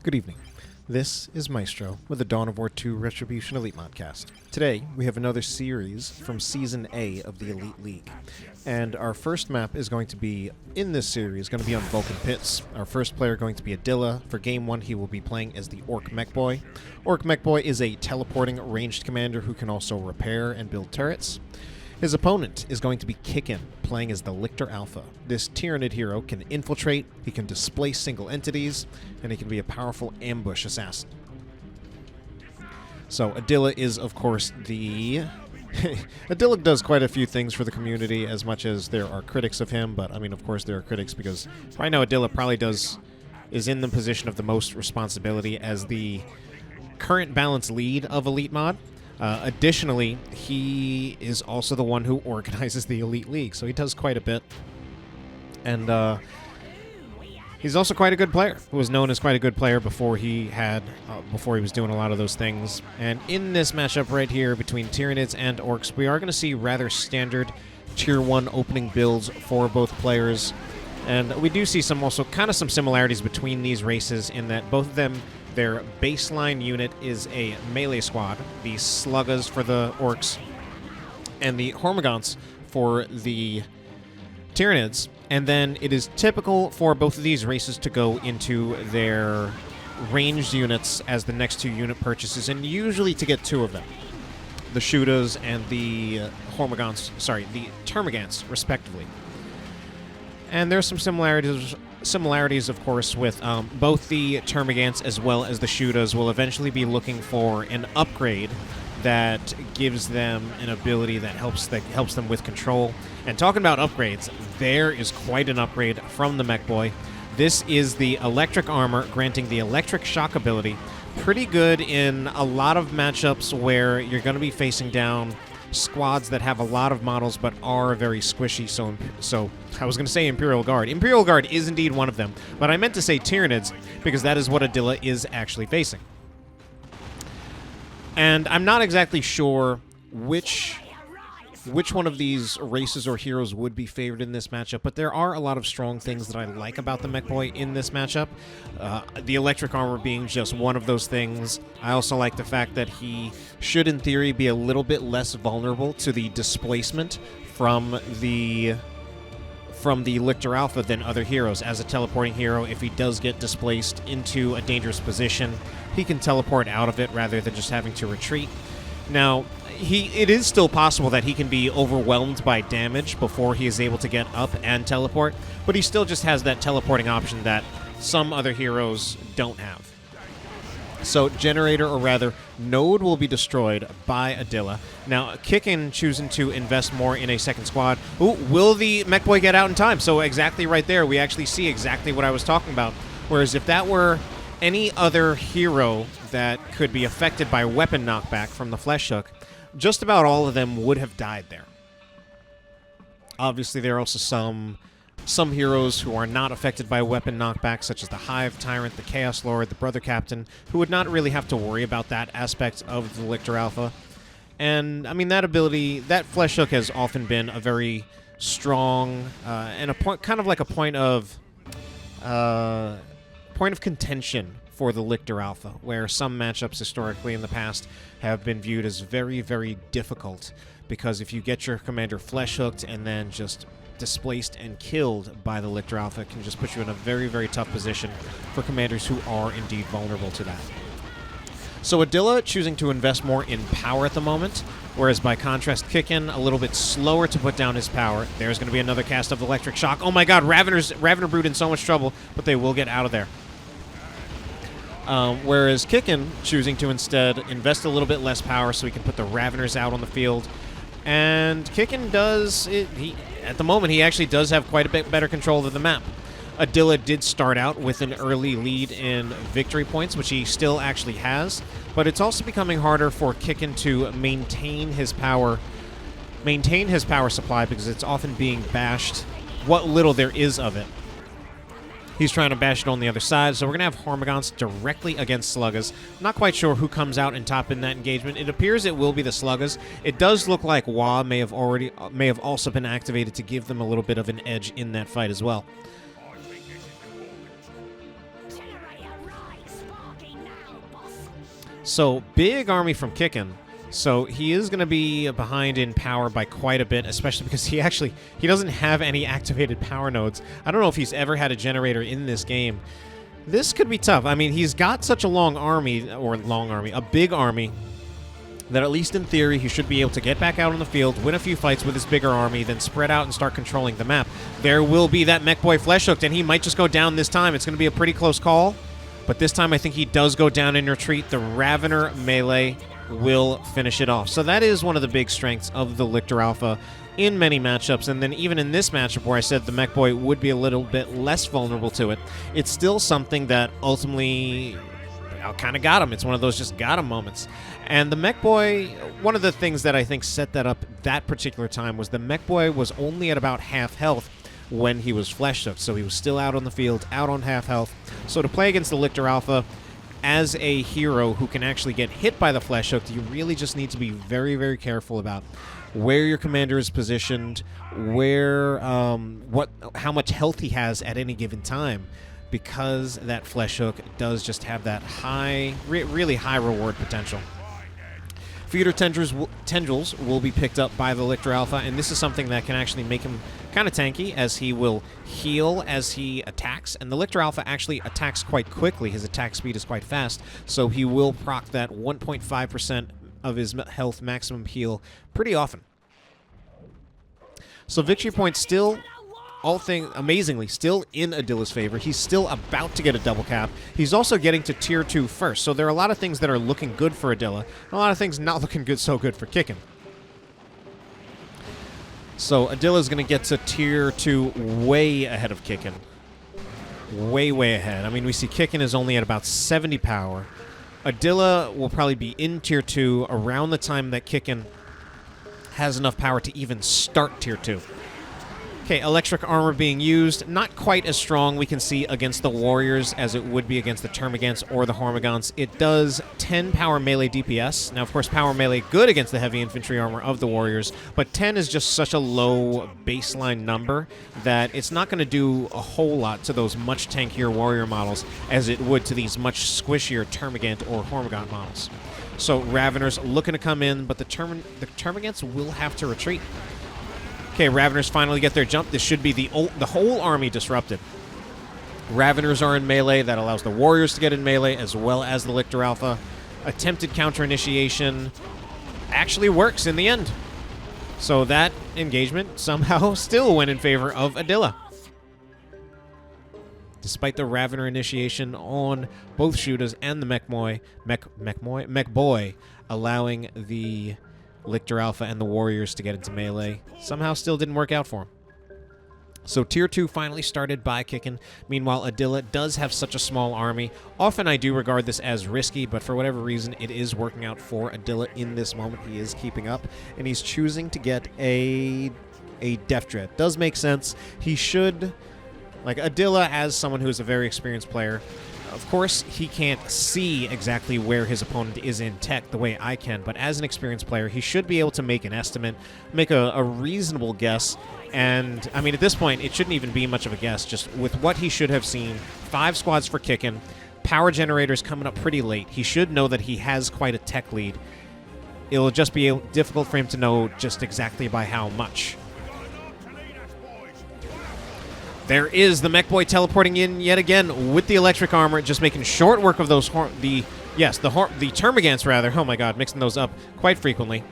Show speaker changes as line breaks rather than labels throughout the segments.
Good evening. This is Maestro with the Dawn of War 2 Retribution Elite Modcast. Today, we have another series from Season A of the Elite League. And our first map is going to be, in this series, going to be on Vulcan Pits. Our first player going to be Adila. For Game 1, he will be playing as the Orc Mekboy. Orc Mekboy is a teleporting ranged commander who can also repair and build turrets. His opponent is going to be Kickin, playing as the Lictor Alpha. This Tyranid hero can infiltrate, he can displace single entities, and he can be a powerful ambush assassin. So Adila is, of course, the... Adila does quite a few things for the community, as much as there are critics of him, but, I mean, of course there are critics because right now Adila probably is in the position of the most responsibility as the current balance lead of Elite Mod. Additionally, he is also the one who organizes the Elite League, so he does quite a bit. And he's also quite a good player, who was known as quite a good player before he was doing a lot of those things. And in this matchup right here between Tyranids and Orcs, we are going to see rather standard Tier 1 opening builds for both players. And we do see some similarities between these races in that both of them, their baseline unit is a melee squad, the Sluggas for the Orcs, and the Hormagaunts for the Tyranids. And then it is typical for both of these races to go into their ranged units as the next two unit purchases, and usually to get two of them. The Shootas and the the Termagants, respectively. And there's some similarities, of course, with both the Termagants as well as the Shootas will eventually be looking for an upgrade that gives them an ability that helps them with control. And talking about upgrades, there is quite an upgrade from the Mekboy. This is the electric armor, granting the electric shock ability. Pretty good in a lot of matchups where you're going to be facing down squads that have a lot of models but are very squishy. So I was going to say Imperial Guard. Imperial Guard is indeed one of them, but I meant to say Tyranids because that is what Adila is actually facing. And I'm not exactly sure which one of these races or heroes would be favored in this matchup, but there are a lot of strong things that I like about the Mekboy in this matchup. The electric armor being just one of those things. I also like the fact that he should, in theory, be a little bit less vulnerable to the displacement from the Lictor Alpha than other heroes. As a teleporting hero, if he does get displaced into a dangerous position, he can teleport out of it rather than just having to retreat. Now, it is still possible that he can be overwhelmed by damage before he is able to get up and teleport, but he still just has that teleporting option that some other heroes don't have. So Generator, or rather, Node will be destroyed by Adila. Now, Kickin choosing to invest more in a second squad. Ooh, will the Mekboy get out in time? So exactly right there, we actually see exactly what I was talking about. Whereas if that were any other hero that could be affected by weapon knockback from the Flesh Hook, just about all of them would have died there. Obviously, there are also some heroes who are not affected by weapon knockback, such as the Hive Tyrant, the Chaos Lord, the Brother Captain, who would not really have to worry about that aspect of the Lictor Alpha. And, I mean, that ability, that Flesh Hook has often been a very strong, and kind of like a point of contention for the Lictor Alpha, where some matchups historically in the past have been viewed as very, very difficult, because if you get your commander flesh hooked and then just displaced and killed by the Lictor Alpha, it can just put you in a very, very tough position for commanders who are indeed vulnerable to that. So Adila choosing to invest more in power at the moment, whereas by contrast Kickin a little bit slower to put down his power. There's going to be another cast of Electric Shock. Oh my god, Ravener Brood in so much trouble, but they will get out of there. Whereas Kickin choosing to instead invest a little bit less power so he can put the Raveners out on the field. And Kickin at the moment, he actually does have quite a bit better control of the map. Adila did start out with an early lead in victory points, which he still actually has, but it's also becoming harder for Kickin to maintain his power supply because it's often being bashed, what little there is of it. He's trying to bash it on the other side, so we're going to have Hormagaunts directly against Sluggas. Not quite sure who comes out and top in that engagement. It appears it will be the Sluggas. It does look like Wa may have also been activated to give them a little bit of an edge in that fight as well. So, big army from Kickin. So, he is going to be behind in power by quite a bit, especially because he doesn't have any activated power nodes. I don't know if he's ever had a generator in this game. This could be tough. I mean, he's got such a a big army, that at least in theory, he should be able to get back out on the field, win a few fights with his bigger army, then spread out and start controlling the map. There will be that Mekboy flesh hooked, and he might just go down this time. It's going to be a pretty close call, but this time I think he does go down in retreat. The Ravener melee will finish it off. So that is one of the big strengths of the Lictor Alpha in many matchups, and then even in this matchup where I said the Mekboy would be a little bit less vulnerable to it, it's still something that ultimately kind of got him. It's one of those just got him moments. And the Mekboy, one of the things that I think set that up that particular time was the Mekboy was only at about half health when he was flesh hooked, so he was still out on the field, out on half health. So to play against the Lictor Alpha as a hero who can actually get hit by the flesh hooked, you really just need to be very, very careful about where your commander is positioned, where how much health he has at any given time, because that flesh hook does just have that high, really high reward potential. Feeder tendrils will be picked up by the Lictor Alpha, and this is something that can actually make him kind of tanky, as he will heal as he attacks, and the Lictor Alpha actually attacks quite quickly. His attack speed is quite fast, so he will proc that 1.5% of his health maximum heal pretty often. So victory point still, amazingly, still in Adila's favor. He's still about to get a double cap. He's also getting to tier 2 first, so there are a lot of things that are looking good for Adila, and a lot of things not looking so good for Kickin. So Adila's going to get to tier 2 way ahead of Kickin. Way, way ahead. I mean, we see Kickin is only at about 70 power. Adila will probably be in tier 2 around the time that Kickin has enough power to even start tier 2. Okay, electric armor being used, not quite as strong, we can see, against the warriors as it would be against the termagants or the hormagaunts. It does 10 power melee DPS. Now, of course, power melee good against the heavy infantry armor of the warriors, but 10 is just such a low baseline number that it's not going to do a whole lot to those much tankier warrior models as it would to these much squishier termagant or hormagaunt models. So Raveners looking to come in, but the termagants will have to retreat. Okay, Raveners finally get their jump. This should be the whole army disrupted. Raveners are in melee. That allows the warriors to get in melee as well as the Lictor Alpha. Attempted counter initiation actually works in the end. So that engagement somehow still went in favor of Adila, despite the Ravener initiation on both shooters and the Mekboy, allowing the Lictor Alpha and the warriors to get into melee. Somehow still didn't work out for him. So tier 2 finally started by Kickin. Meanwhile, Adila does have such a small army. Often I do regard this as risky, but for whatever reason, it is working out for Adila in this moment. He is keeping up, and he's choosing to get a Death Dread. Does make sense. He should, like Adila, as someone who's a very experienced player, of course, he can't see exactly where his opponent is in tech the way I can, but as an experienced player, he should be able to make an estimate, make a reasonable guess, and, I mean, at this point, it shouldn't even be much of a guess, just with what he should have seen. 5 squads for Kickin, power generators coming up pretty late. He should know that he has quite a tech lead. It'll just be difficult for him to know just exactly by how much. There is the Mekboy teleporting in yet again with the electric armor, just making short work of those the termagants rather. Oh my god, mixing those up quite frequently.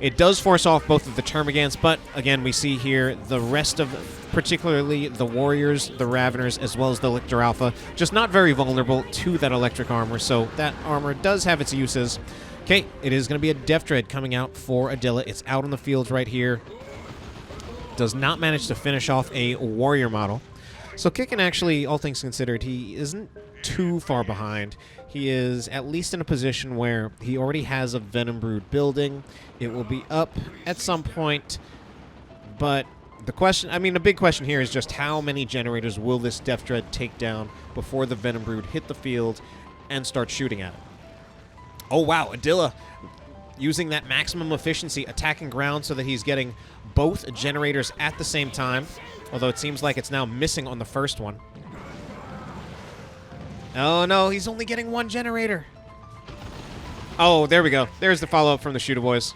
It does force off both of the termagants, but again, we see here the rest of, particularly the warriors, the Raveners, as well as the Lictor Alpha, just not very vulnerable to that electric armor, so that armor does have its uses. Okay, it is going to be a Death Dread coming out for Adila. It's out on the field right here. Does not manage to finish off a warrior model. So Kickin, actually, all things considered, he isn't too far behind. He is at least in a position where he already has a Venom Brood building. It will be up at some point, but the question, I mean, the big question here is just how many generators will this Death Dread take down before the Venom Brood hit the field and start shooting at it? Oh wow, Adila using that maximum efficiency, attacking ground so that he's getting both generators at the same time, although it seems like it's now missing on the first one. Oh no, he's only getting 1 generator. Oh, there we go. There's the follow-up from the Shooter Boys.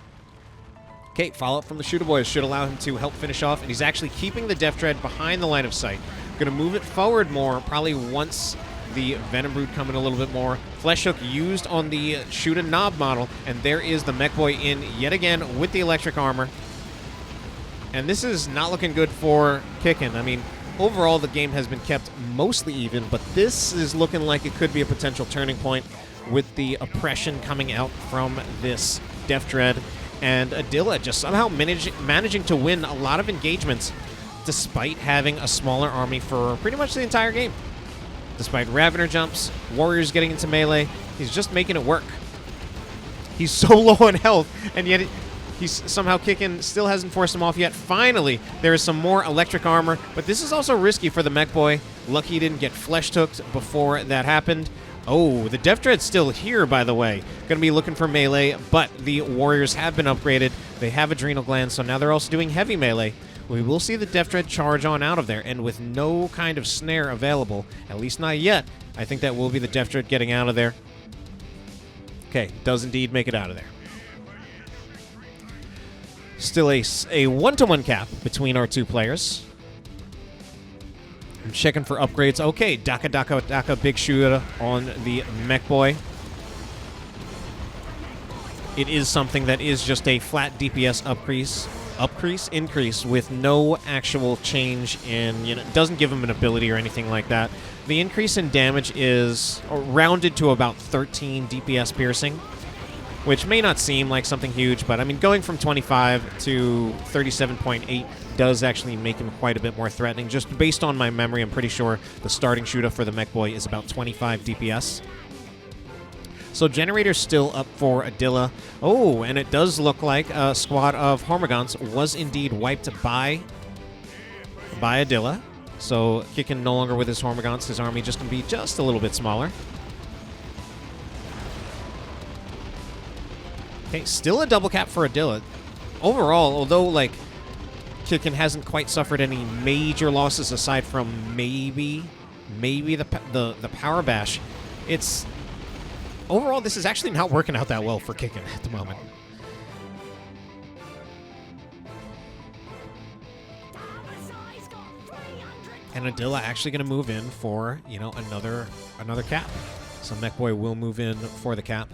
Okay, follow-up from the Shooter Boys should allow him to help finish off, and he's actually keeping the Death Dread behind the line of sight. Going to move it forward more, probably once the Venom Brood come in a little bit more. Flesh Hook used on the Shoot a Knob model, and there is the Mekboy in yet again with the electric armor. And this is not looking good for Kickin. I mean, overall the game has been kept mostly even, but this is looking like it could be a potential turning point with the oppression coming out from this Death Dread. And Adila just somehow managing to win a lot of engagements despite having a smaller army for pretty much the entire game. Despite Ravener jumps, Warriors getting into melee, he's just making it work. He's so low on health, and yet he's somehow Kickin still hasn't forced him off yet. Finally, there is some more electric armor, but this is also risky for the Mekboy. Lucky he didn't get flesh hooked before that happened. Oh, the Death Dread's still here, by the way. Going to be looking for melee, but the Warriors have been upgraded. They have Adrenal Glands, so now they're also doing heavy melee. We will see the Death Dread charge on out of there, and with no kind of snare available, at least not yet, I think that will be the Death Dread getting out of there. Okay, does indeed make it out of there. Still a 1-to-1 cap between our two players. I'm checking for upgrades. Okay, Daka Big Shooter on the Mekboy. It is something that is just a flat DPS increase with no actual change in, it doesn't give him an ability or anything like that. The increase in damage is rounded to about 13 DPS piercing, which may not seem like something huge, but I mean, going from 25 to 37.8 does actually make him quite a bit more threatening. Just based on my memory, I'm pretty sure the starting shooter for the Mekboy is about 25 DPS. So Generator's still up for Adila. Oh, and it does look like a squad of Hormagaunts was indeed wiped by Adila. So Kickin no longer with his Hormagaunts. His army just can be just a little bit smaller. Okay, still a double cap for Adila. Overall, although like Kickin hasn't quite suffered any major losses aside from maybe the power bash, it's overall this is actually not working out that well for Kickin at the moment. And Adila actually going to move in for, another cap. So Mekboy will move in for the cap.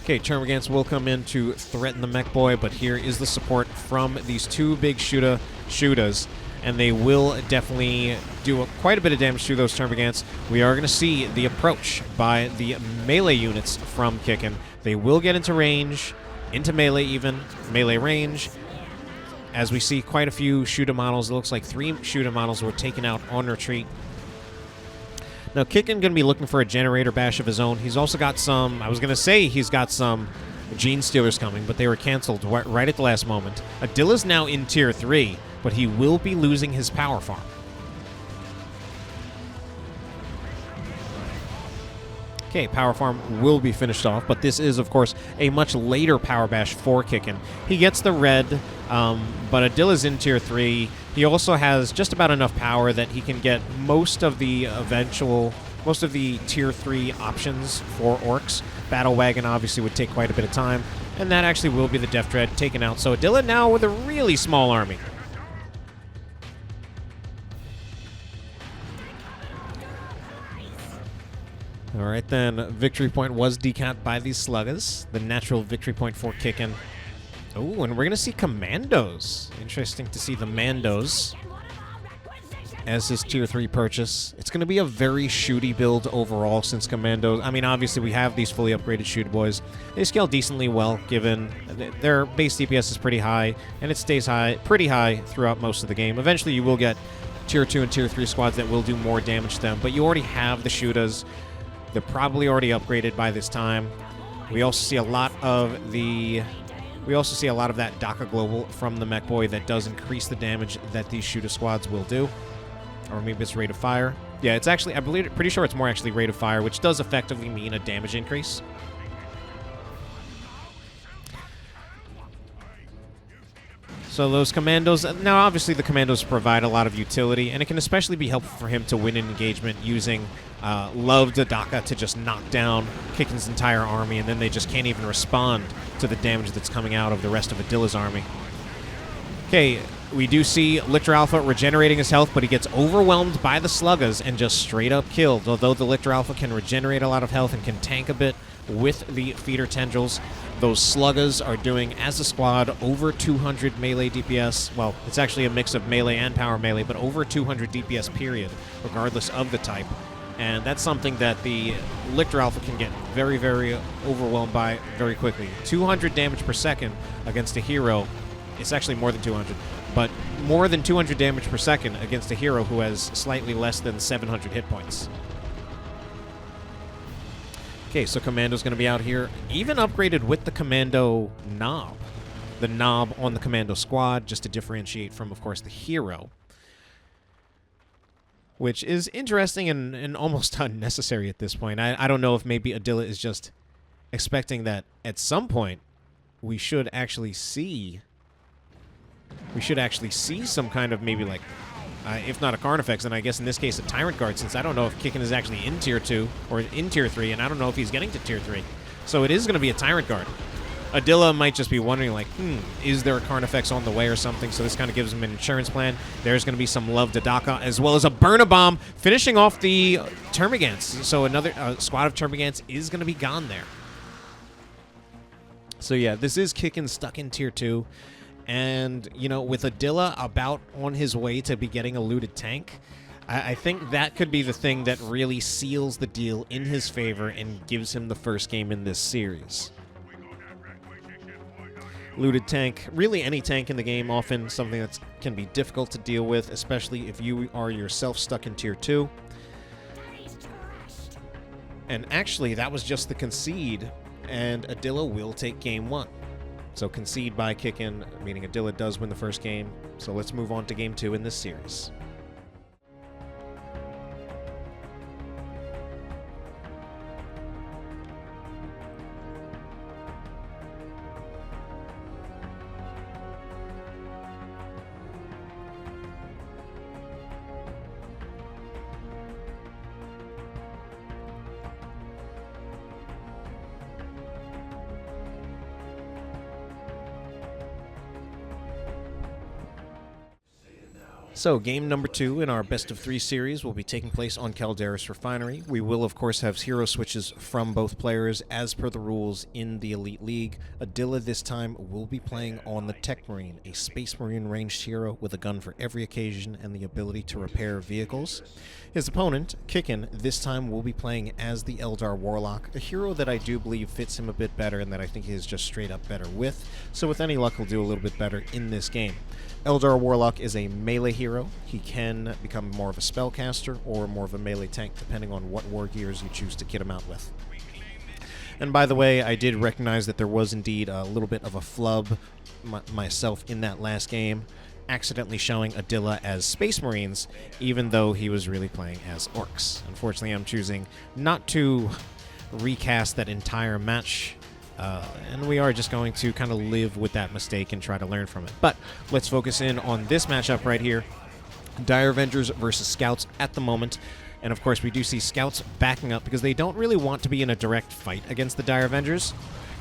Okay, Termagants will come in to threaten the Mekboy, but here is the support from these two big shooters, and they will definitely do quite a bit of damage to those Termagants. We are going to see the approach by the melee units from Kickin. They will get into range, into melee even, melee range. As we see quite a few shooter models, it looks like 3 shooter models were taken out on retreat. Now, Kickin going to be looking for a Generator bash of his own. He's also got some, I was going to say he's got some Gene Stealers coming, but they were canceled right at the last moment. Adila's now in Tier 3, but he will be losing his power farm. Okay, power farm will be finished off, but this is, of course, a much later power bash for Kickin. He gets the red, but Adila's in Tier 3. He also has just about enough power that he can get most of the Tier 3 options for Orcs. Battle Wagon obviously would take quite a bit of time, and that actually will be the Death Dread taken out. So Adila now with a really small army. All right, then. Victory point was decapped by these Sluggers. The natural victory point for Kickin. Oh, and we're going to see Commandos. Interesting to see the Mandos as his Tier 3 purchase. It's going to be a very shooty build overall since Commandos... I mean, obviously, we have these fully upgraded Shooter Boys. They scale decently well, given their base DPS is pretty high, and it stays pretty high throughout most of the game. Eventually, you will get Tier 2 and Tier 3 squads that will do more damage to them, but you already have the shooters. They're probably already upgraded by this time. We also see a lot of that Daka Global from the Mekboy that does increase the damage that these shooter squads will do. Or maybe it's rate of fire. Yeah, it's actually, pretty sure it's more actually rate of fire, which does effectively mean a damage increase. So those commandos, now obviously the commandos provide a lot of utility, and it can especially be helpful for him to win an engagement using Love Dadaka to just knock down Kickin's entire army, and then they just can't even respond to the damage that's coming out of the rest of Adila's army. Okay, we do see Lictor Alpha regenerating his health, but he gets overwhelmed by the Sluggas and just straight up killed. Although the Lictor Alpha can regenerate a lot of health and can tank a bit with the feeder tendrils, those Sluggas are doing, as a squad, over 200 melee DPS. Well, it's actually a mix of melee and power melee, but over 200 DPS period, regardless of the type. And that's something that the Lictor Alpha can get very, very overwhelmed by very quickly. 200 damage per second against a hero. It's actually more than 200, but more than 200 damage per second against a hero who has slightly less than 700 hit points. Okay, so Commando's going to be out here, even upgraded with the Commando knob. The knob on the Commando squad, just to differentiate from, of course, the hero. Which is interesting and almost unnecessary at this point. I don't know if maybe Adila is just expecting that at some point we should actually see some kind of maybe like, if not a Carnifex, then I guess in this case a Tyrant Guard, since I don't know if Kickin is actually in Tier 2 or in Tier 3, and I don't know if he's getting to Tier 3. So it is going to be a Tyrant Guard. Adila might just be wondering, like, is there a Carnifex on the way or something? So this kind of gives him an insurance plan. There's going to be some Love Dadaka, as well as a Burn-A-Bomb, finishing off the Termagants. So another squad of Termagants is going to be gone there. So yeah, this is Kickin stuck in Tier 2. And, you know, with Adila about on his way to be getting a looted tank, I think that could be the thing that really seals the deal in his favor and gives him the first game in this series. Looted tank, really any tank in the game, often something that can be difficult to deal with, especially if you are yourself stuck in Tier 2. And actually, that was just the concede, and Adila will take Game 1. So concede by Kickin, meaning Adila does win the first game. So let's move on to Game 2 in this series. So, game number 2 in our best of 3 series will be taking place on Calderis Refinery. We will, of course, have hero switches from both players as per the rules in the Elite League. Adila this time will be playing on the Techmarine, a Space Marine ranged hero with a gun for every occasion and the ability to repair vehicles. His opponent, Kickin, this time will be playing as the Eldar Warlock, a hero that I do believe fits him a bit better and that I think he is just straight up better with, so with any luck he'll do a little bit better in this game. Eldar Warlock is a melee hero. He can become more of a spellcaster or more of a melee tank depending on what war gears you choose to kit him out with. And by the way, I did recognize that there was indeed a little bit of a flub myself in that last game, accidentally showing Adila as Space Marines, even though he was really playing as Orcs. Unfortunately, I'm choosing not to recast that entire match, and we are just going to kind of live with that mistake and try to learn from it. But let's focus in on this matchup right here. Dire Avengers versus Scouts at the moment. And of course, we do see Scouts backing up because they don't really want to be in a direct fight against the Dire Avengers.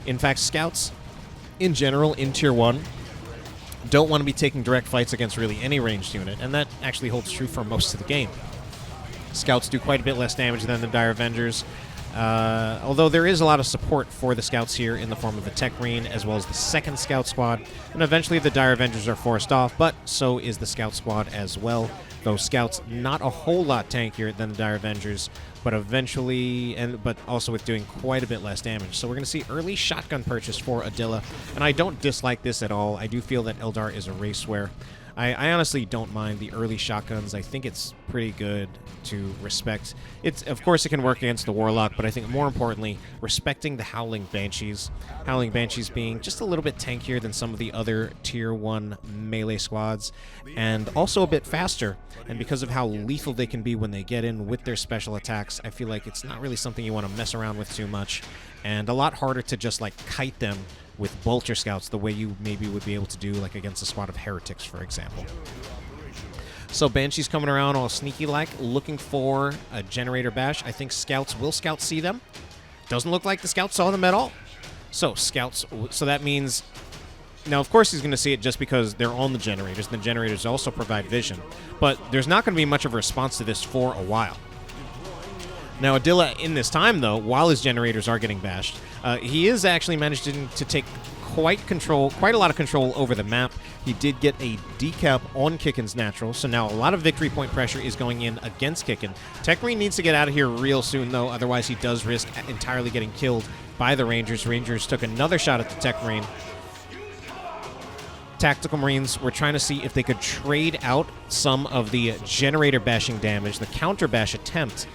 In fact, Scouts, in general, in Tier 1, don't want to be taking direct fights against really any ranged unit, and that actually holds true for most of the game. Scouts do quite a bit less damage than the Dire Avengers, although there is a lot of support for the Scouts here in the form of the Techmarine as well as the second Scout Squad, and eventually the Dire Avengers are forced off, but so is the Scout Squad as well. Those Scouts not a whole lot tankier than the Dire Avengers, but eventually, but also with doing quite a bit less damage. So we're going to see early shotgun purchase for Adila, and I don't dislike this at all. I do feel that Eldar is a race where I honestly don't mind the early shotguns. I think it's pretty good to respect. Of course, it can work against the Warlock, but I think more importantly, respecting the Howling Banshees. Howling Banshees being just a little bit tankier than some of the other Tier 1 melee squads, and also a bit faster. And because of how lethal they can be when they get in with their special attacks, I feel like it's not really something you want to mess around with too much, and a lot harder to just like kite them with Vulture Scouts the way you maybe would be able to do like against a squad of Heretics, for example. So Banshee's coming around all sneaky-like, looking for a Generator Bash. I think Scouts see them. Doesn't look like the Scouts saw them at all. So that means... Now, of course, he's going to see it just because they're on the generators. The generators also provide vision. But there's not going to be much of a response to this for a while. Now, Adila, in this time, though, while his generators are getting bashed, he is actually managed to take quite a lot of control over the map. He did get a decap on Kickin's natural, so now a lot of victory point pressure is going in against Kickin. Techmarine needs to get out of here real soon, though, otherwise he does risk entirely getting killed by the Rangers. Rangers took another shot at the Techmarine. Tactical Marines were trying to see if they could trade out some of the generator bashing damage, the counter bash attempt,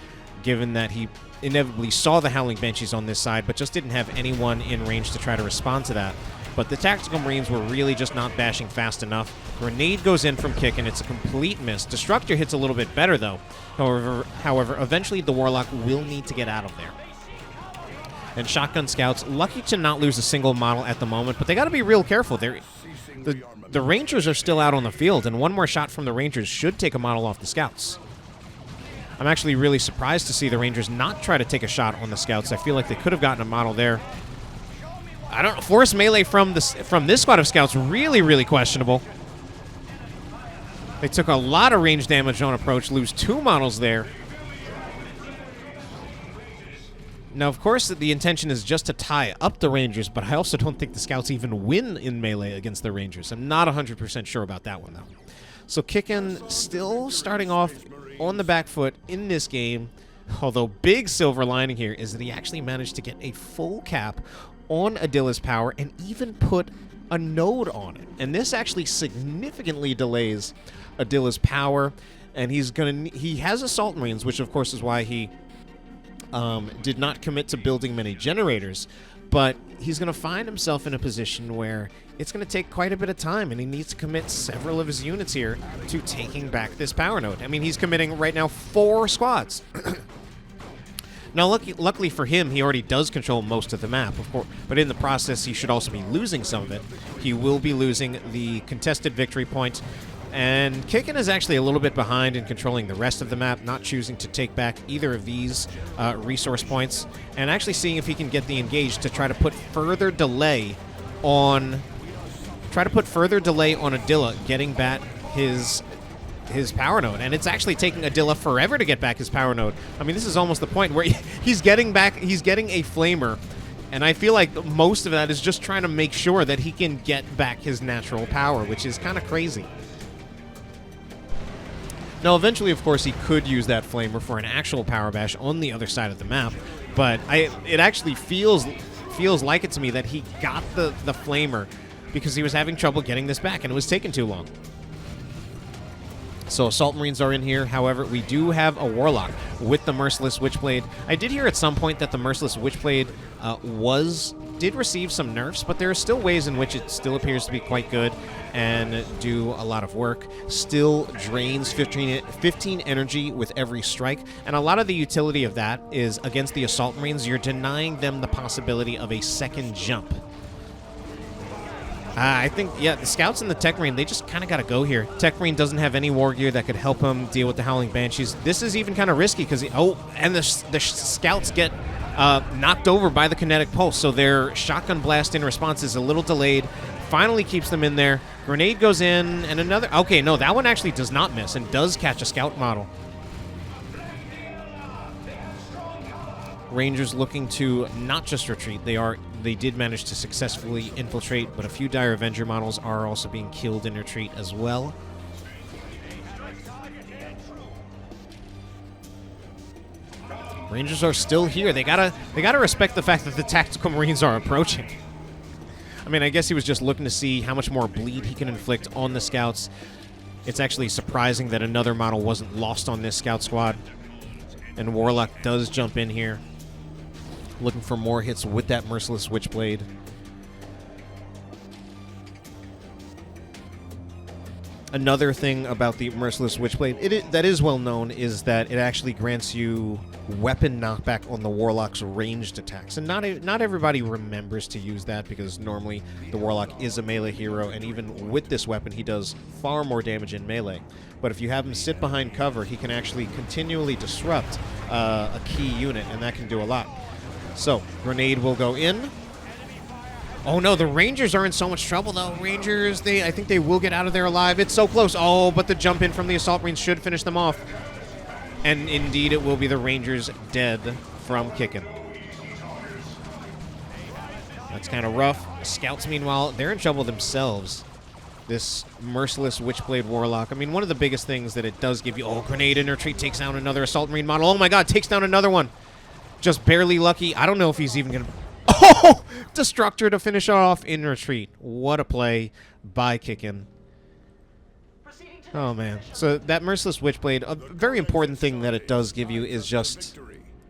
given that he inevitably saw the Howling Banshees on this side, but just didn't have anyone in range to try to respond to that. But the Tactical Marines were really just not bashing fast enough. Grenade goes in from Kickin. It's a complete miss. Destructor hits a little bit better, though. However, eventually the Warlock will need to get out of there. And Shotgun Scouts, lucky to not lose a single model at the moment, but they got to be real careful. The Rangers are still out on the field, and one more shot from the Rangers should take a model off the Scouts. I'm actually really surprised to see the Rangers not try to take a shot on the Scouts. I feel like they could have gotten a model there. I don't know. Force melee from this squad of Scouts, really, really questionable. They took a lot of range damage on approach, lose 2 models there. Now, of course, the intention is just to tie up the Rangers, but I also don't think the Scouts even win in melee against the Rangers. I'm not 100% sure about that one, though. So Kickin still starting off on the back foot in this game, although big silver lining here is that he actually managed to get a full cap on Adila's power and even put a node on it. And this actually significantly delays Adila's power, and he has Assault Marines, which of course is why he did not commit to building many generators, but he's going to find himself in a position where it's going to take quite a bit of time, and he needs to commit several of his units here to taking back this power node. I mean, he's committing right now 4 squads. Now, luckily for him, he already does control most of the map, of course, but in the process, he should also be losing some of it. He will be losing the contested victory point. And Kickin is actually a little bit behind in controlling the rest of the map, not choosing to take back either of these resource points, and actually seeing if he can get the engage to try to put further delay on Adila getting back his power node. And it's actually taking Adila forever to get back his power node. I mean, this is almost the point where he's getting a flamer, and I feel like most of that is just trying to make sure that he can get back his natural power, which is kind of crazy. Now, eventually, of course, he could use that flamer for an actual power bash on the other side of the map, but it actually feels like it to me that he got the flamer because he was having trouble getting this back, and it was taking too long. So Assault Marines are in here. However, we do have a Warlock with the Merciless Witchblade. I did hear at some point that the Merciless Witchblade did receive some nerfs, but there are still ways in which it still appears to be quite good and do a lot of work. Still drains 15 energy with every strike, and a lot of the utility of that is against the Assault Marines, you're denying them the possibility of a second jump. I think, yeah, the Scouts and the Techmarine, they just kind of got to go here. Techmarine doesn't have any war gear that could help him deal with the Howling Banshees. This is even kind of risky because, and the Scouts get knocked over by the Kinetic Pulse, so their Shotgun Blast in response is a little delayed. Finally keeps them in there. Grenade goes in, and another... Okay, no, that one actually does not miss and does catch a Scout model. Rangers looking to not just retreat, they did manage to successfully infiltrate, but a few Dire Avenger models are also being killed in retreat as well. Rangers are still here. They gotta respect the fact that the Tactical Marines are approaching. I mean, I guess he was just looking to see how much more bleed he can inflict on the Scouts. It's actually surprising that another model wasn't lost on this Scout squad. And Warlock does jump in here, looking for more hits with that Merciless Witchblade. Another thing about the Merciless Witchblade that is well known is that it actually grants you weapon knockback on the Warlock's ranged attacks. And not everybody remembers to use that because normally the Warlock is a melee hero, and even with this weapon he does far more damage in melee. But if you have him sit behind cover, he can actually continually disrupt a key unit, and that can do a lot. So, grenade will go in. Oh no, the Rangers are in so much trouble though. Rangers, I think they will get out of there alive. It's so close. Oh, but the jump in from the Assault Marines should finish them off. And indeed, it will be the Rangers dead from Kickin. That's kind of rough. Scouts, meanwhile, they're in trouble themselves. This Merciless Witchblade Warlock. I mean, one of the biggest things that it does give you... Oh, grenade in retreat takes down another Assault Marine model. Oh my god, takes down another one. Just barely lucky. I don't know if he's even going to... Oh! Destructor to finish off in retreat. What a play by Kickin. Oh, man. So that Merciless Witchblade, a very important thing that it does give you is just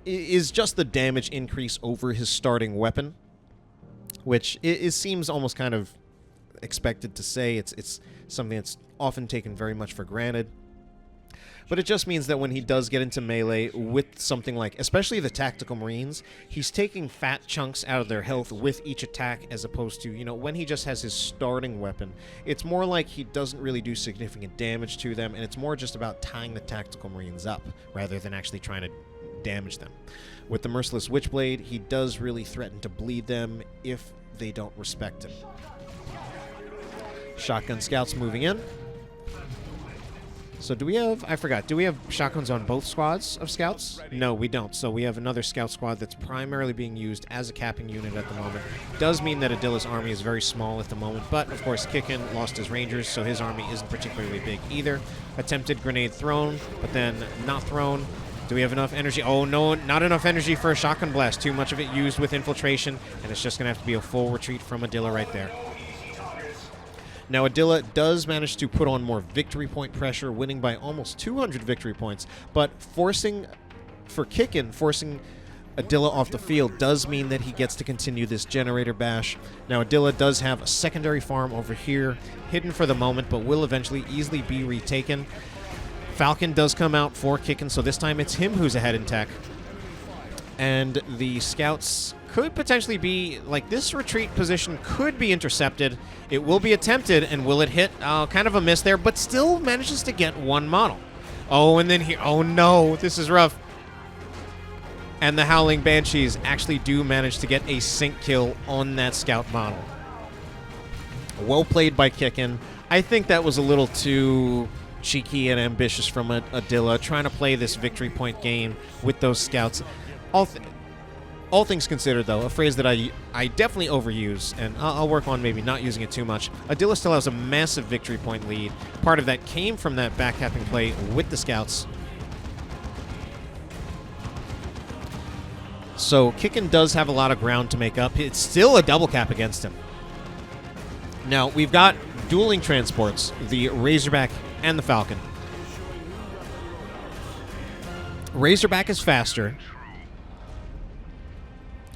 the damage increase over his starting weapon, which it seems almost kind of expected to say. It's something that's often taken very much for granted. But it just means that when he does get into melee with something like, especially the Tactical Marines, he's taking fat chunks out of their health with each attack, as opposed to, you know, when he just has his starting weapon, it's more like he doesn't really do significant damage to them, and it's more just about tying the Tactical Marines up, rather than actually trying to damage them. With the Merciless Witchblade, he does really threaten to bleed them if they don't respect him. Shotgun Scouts moving in. So do we have... I forgot. Do we have shotguns on both squads of Scouts? No, we don't. So we have another Scout squad that's primarily being used as a capping unit at the moment. Does mean that Adila's army is very small at the moment, but of course Kickin lost his Rangers, so his army isn't particularly big either. Attempted grenade thrown, but then not thrown. Do we have enough energy? Oh, no, not enough energy for a shotgun blast. Too much of it used with infiltration, and it's just going to have to be a full retreat from Adila right there. Now, Adila does manage to put on more victory point pressure, winning by almost 200 victory points, but forcing Adila off the field does mean that he gets to continue this generator bash. Now, Adila does have a secondary farm over here, hidden for the moment, but will eventually easily be retaken. Falcon does come out for Kickin, so this time it's him who's ahead in tech. And the Scouts could potentially be, like, this retreat position could be intercepted. It will be attempted, and will it hit? Kind of a miss there, but still manages to get one model. Oh, and then here, oh no, this is rough. And the Howling Banshees actually do manage to get a sync kill on that Scout model. Well played by Kickin. I think that was a little too cheeky and ambitious from Adila, trying to play this victory point game with those Scouts. All things considered, though, a phrase that I definitely overuse, and I'll work on maybe not using it too much, Adila still has a massive victory point lead. Part of that came from that backcapping play with the Scouts. So Kickin does have a lot of ground to make up. It's still a double cap against him. Now, we've got dueling transports, the Razorback and the Falcon. Razorback is faster,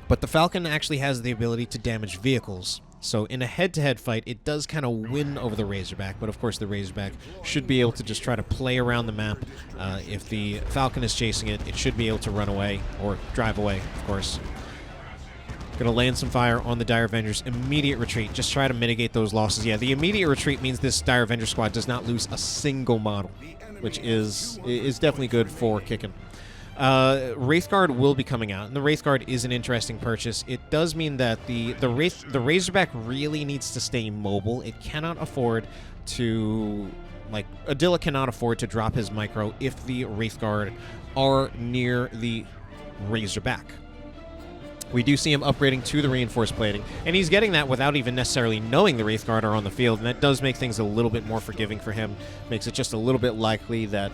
but the Falcon actually has the ability to damage vehicles. So in a head-to-head fight, it does kind of win over the Razorback, but of course the Razorback should be able to just try to play around the map. If the Falcon is chasing it, it should be able to run away, or drive away, of course. Gonna land some fire on the Dire Avengers. Immediate retreat. Just try to mitigate those losses. Yeah, the immediate retreat means this Dire Avenger squad does not lose a single model, which is definitely good for Kickin. Wraith Guard will be coming out, and the Wraith Guard is an interesting purchase. It does mean that the Razorback really needs to stay mobile. It cannot afford to, like, Adila cannot afford to drop his micro if the Wraith Guard are near the Razorback. We do see him upgrading to the reinforced plating, and he's getting that without even necessarily knowing the Wraith Guard are on the field, and that does make things a little bit more forgiving for him. Makes it just a little bit likely that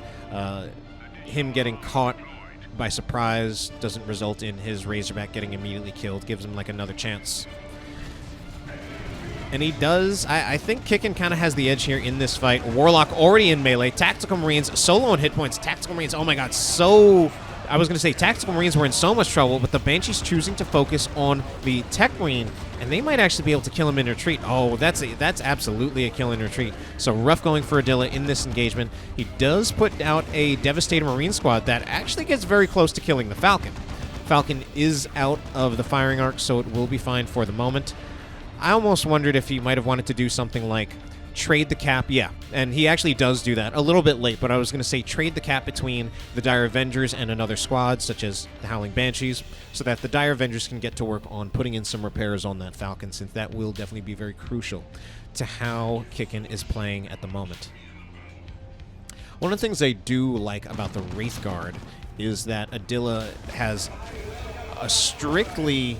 him getting caught by surprise doesn't result in his Razorback getting immediately killed. Gives him, like, another chance. And he does. I think Kickin kind of has the edge here in this fight. Warlock already in melee. Tactical Marines, solo on hit points. Tactical Marines, oh my god, so... I was going to say Tactical Marines were in so much trouble, but the Banshees choosing to focus on the Techmarine And they might actually be able to kill him in retreat. Oh, that's absolutely a kill in retreat. So rough going for Adila in this engagement. He does put out a devastated Marine squad that actually gets very close to killing the Falcon. Falcon is out of the firing arc, so it will be fine for the moment. I almost wondered if he might have wanted to do something like trade the cap. Yeah, and he actually does do that a little bit late, but I was going to say trade the cap between the Dire Avengers and another squad, such as the Howling Banshees, so that the Dire Avengers can get to work on putting in some repairs on that Falcon, since that will definitely be very crucial to how Kickin is playing at the moment. One of the things I do like about the Wraith Guard is that Adila has a strictly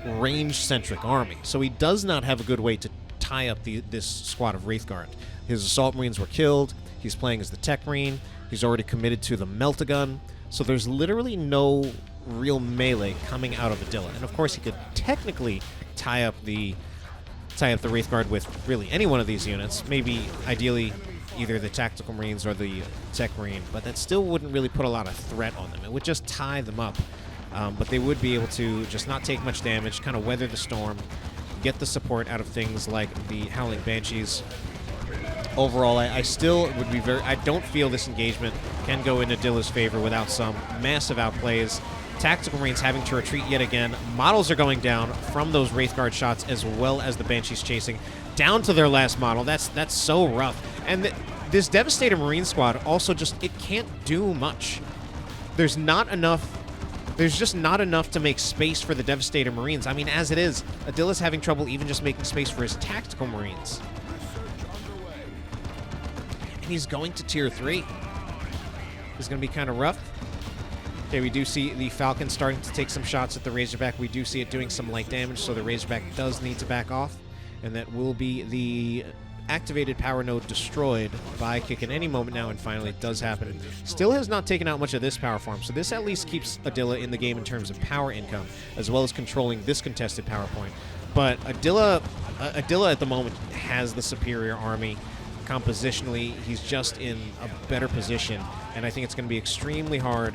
range-centric army, so he does not have a good way to tie up this squad of Wraith Guard. His Assault Marines were killed, he's playing as the Techmarine, he's already committed to the Melt-A-Gun, so there's literally no real melee coming out of Adila. And of course he could technically tie up the Wraith Guard with really any one of these units, maybe ideally either the Tactical Marines or the Techmarine, but that still wouldn't really put a lot of threat on them. It would just tie them up, but they would be able to just not take much damage, kind of weather the storm, get the support out of things like the Howling Banshees. Overall, I still would be I don't feel this engagement can go in Adila's favor without some massive outplays. Tactical Marines having to retreat yet again. Models are going down from those Wraith Guard shots, as well as the Banshees chasing down to their last model. That's so rough. And this devastated Marine squad also it can't do much. There's just not enough to make space for the devastated Marines. I mean, as it is, Adila's having trouble even just making space for his Tactical Marines. And he's going to Tier 3. This is going to be kind of rough. Okay, we do see the Falcon starting to take some shots at the Razorback. We do see it doing some light damage, so the Razorback does need to back off. And that will be the activated power node destroyed by Kickin any moment now, and finally it does happen. Still has not taken out much of this power farm, so this at least keeps Adila in the game in terms of power income, as well as controlling this contested power point. But Adila at the moment has the superior army. Compositionally, he's just in a better position, and I think it's going to be extremely hard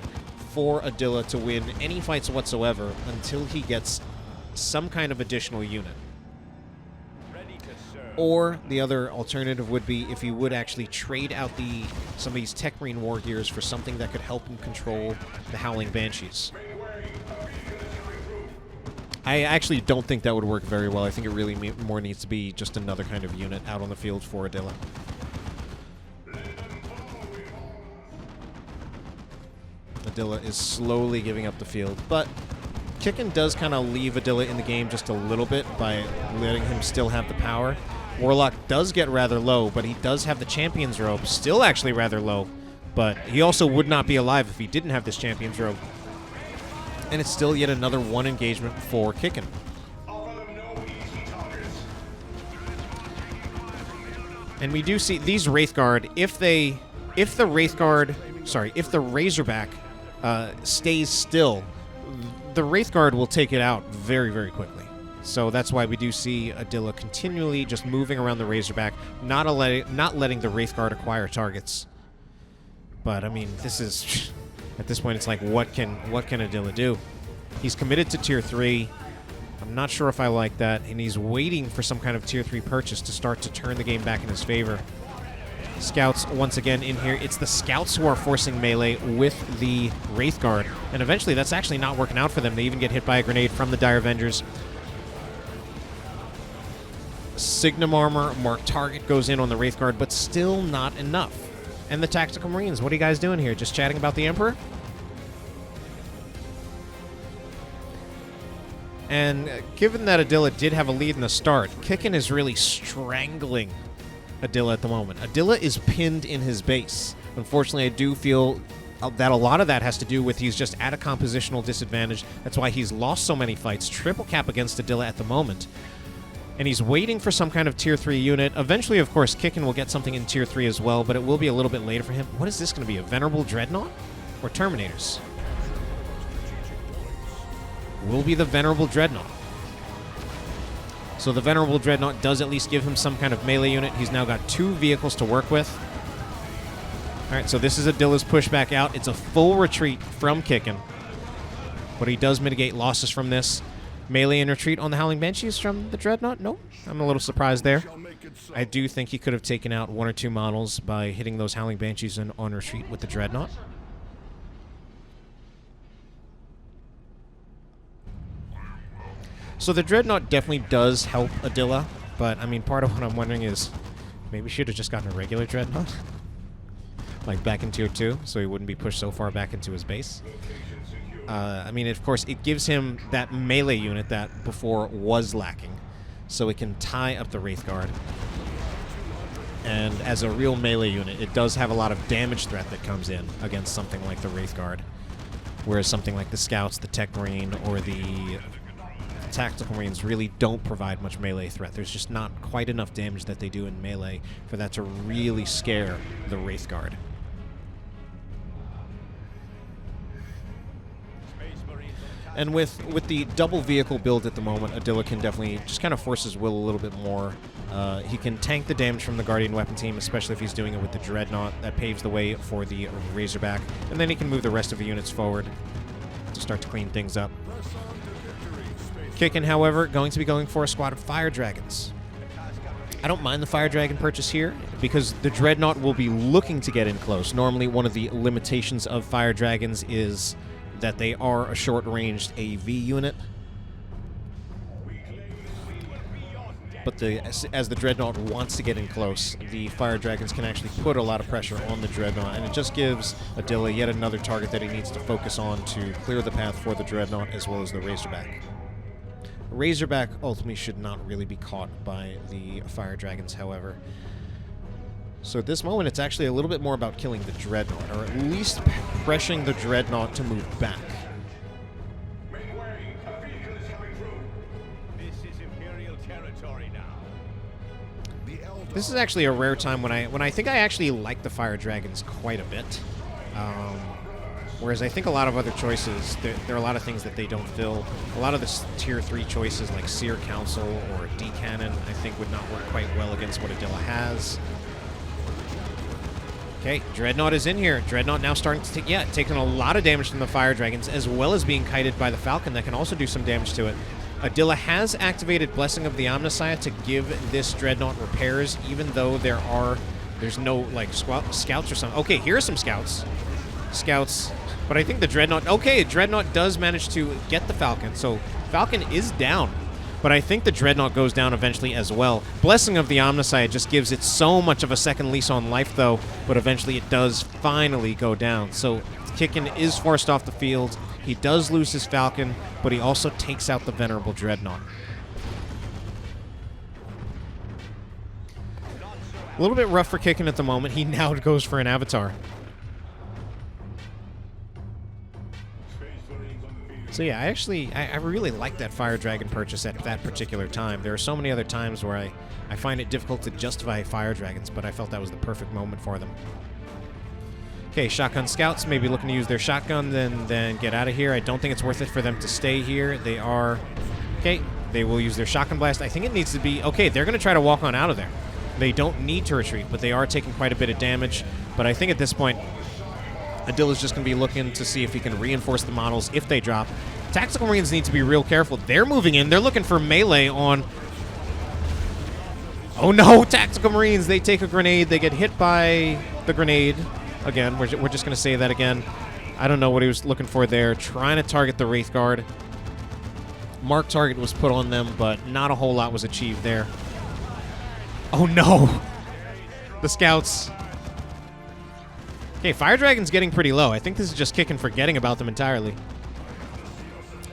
for Adila to win any fights whatsoever until he gets some kind of additional unit. Or the other alternative would be if he would actually trade out some of these Techmarine war gears for something that could help him control the Howling Banshees. I actually don't think that would work very well. I think it really more needs to be just another kind of unit out on the field for Adila. Adila is slowly giving up the field, but Kickin does kind of leave Adila in the game just a little bit by letting him still have the power. Warlock does get rather low, but he does have the Champion's Robe, still actually rather low, but he also would not be alive if he didn't have this Champion's Robe. And it's still yet another one engagement for Kickin. And we do see these Wraith Guard, if the Razorback stays still, the Wraith Guard will take it out very, very quickly. So that's why we do see Adila continually just moving around the Razorback, not letting the Wraith Guard acquire targets. But I mean, this is at this point it's like, what can Adila do? He's committed to Tier 3. I'm not sure if I like that, and he's waiting for some kind of Tier 3 purchase to start to turn the game back in his favor. Scouts once again in here. It's the Scouts who are forcing melee with the Wraith Guard, and eventually that's actually not working out for them. They even get hit by a grenade from the Dire Avengers. Signum armor, marked target goes in on the Wraith Guard, but still not enough. And the Tactical Marines, what are you guys doing here? Just chatting about the Emperor? And given that Adila did have a lead in the start, Kickin is really strangling Adila at the moment. Adila is pinned in his base. Unfortunately, I do feel that a lot of that has to do with he's just at a compositional disadvantage. That's why he's lost so many fights. Triple cap against Adila at the moment. And he's waiting for some kind of Tier 3 unit. Eventually, of course, Kickin will get something in Tier 3 as well, but it will be a little bit later for him. What is this going to be, a Venerable Dreadnought? Or Terminators? Will be the Venerable Dreadnought. So the Venerable Dreadnought does at least give him some kind of melee unit. He's now got 2 vehicles to work with. Alright, so this is Adila's pushback out. It's a full retreat from Kickin, but he does mitigate losses from this. melee and retreat on the Howling Banshees from the Dreadnought? Nope. I'm a little surprised there. I do think he could have taken out 1 or 2 models by hitting those Howling Banshees on retreat with the Dreadnought. So the Dreadnought definitely does help Adila, but I mean, part of what I'm wondering is maybe should have just gotten a regular Dreadnought, like back in Tier 2, so he wouldn't be pushed so far back into his base. I mean, of course, it gives him that melee unit that before was lacking, so it can tie up the Wraith Guard. And as a real melee unit, it does have a lot of damage threat that comes in against something like the Wraith Guard, whereas something like the Scouts, the Techmarine, or the Tactical Marines really don't provide much melee threat. There's just not quite enough damage that they do in melee for that to really scare the Wraith Guard. And with the double vehicle build at the moment, Adila can definitely just kind of force his will a little bit more. He can tank the damage from the Guardian weapon team, especially if he's doing it with the Dreadnought. That paves the way for the Razorback. And then he can move the rest of the units forward to start to clean things up. Kickin, however, going to be going for a squad of Fire Dragons. I don't mind the Fire Dragon purchase here because the Dreadnought will be looking to get in close. Normally, one of the limitations of Fire Dragons is that they are a short-ranged AV unit. But as the Dreadnought wants to get in close, the Fire Dragons can actually put a lot of pressure on the Dreadnought, and it just gives Adila yet another target that he needs to focus on to clear the path for the Dreadnought as well as the Razorback. Razorback ultimately should not really be caught by the Fire Dragons, however. So at this moment, it's actually a little bit more about killing the Dreadnought, or at least pressuring the Dreadnought to move back.
Mekboy, a vehicle is coming through. This is Imperial territory now.
This is actually a rare time when I think I actually like the Fire Dragons quite a bit. Whereas I think a lot of other choices, there are a lot of things that they don't fill. A lot of the Tier 3 choices like Seer Council or D-Cannon I think would not work quite well against what Adila has. Okay, Dreadnought is in here. Dreadnought now starting to take, taking a lot of damage from the Fire Dragons, as well as being kited by the Falcon that can also do some damage to it. Adila has activated Blessing of the Omnissiah to give this Dreadnought repairs, even though there's no, like, scouts or something. Okay, here are some scouts. But I think the Dreadnought... Okay, Dreadnought does manage to get the Falcon, so Falcon is down. But I think the Dreadnought goes down eventually as well. Blessing of the Omnissiah just gives it so much of a second lease on life, though, but eventually it does finally go down. So Kickin is forced off the field. He does lose his Falcon, but he also takes out the Venerable Dreadnought. A little bit rough for Kickin at the moment. He now goes for an Avatar. So yeah, I really like that Fire Dragon purchase at that particular time. There are so many other times where I find it difficult to justify Fire Dragons, but I felt that was the perfect moment for them. Okay, Shotgun Scouts maybe looking to use their shotgun, then get out of here. I don't think it's worth it for them to stay here. They are... Okay, they will use their Shotgun Blast. I think it needs to be... Okay, they're going to try to walk on out of there. They don't need to retreat, but they are taking quite a bit of damage. But I think at this point... Adila's just going to be looking to see if he can reinforce the models if they drop. Tactical Marines need to be real careful. They're moving in. They're looking for melee on... Oh no, Tactical Marines. They take a grenade. They get hit by the grenade. Again, we're just going to say that again. I don't know what he was looking for there. Trying to target the Wraith Guard. Mark target was put on them, but not a whole lot was achieved there. Oh no. The Scouts... Okay, Fire Dragon's getting pretty low. I think this is just Kickin forgetting about them entirely.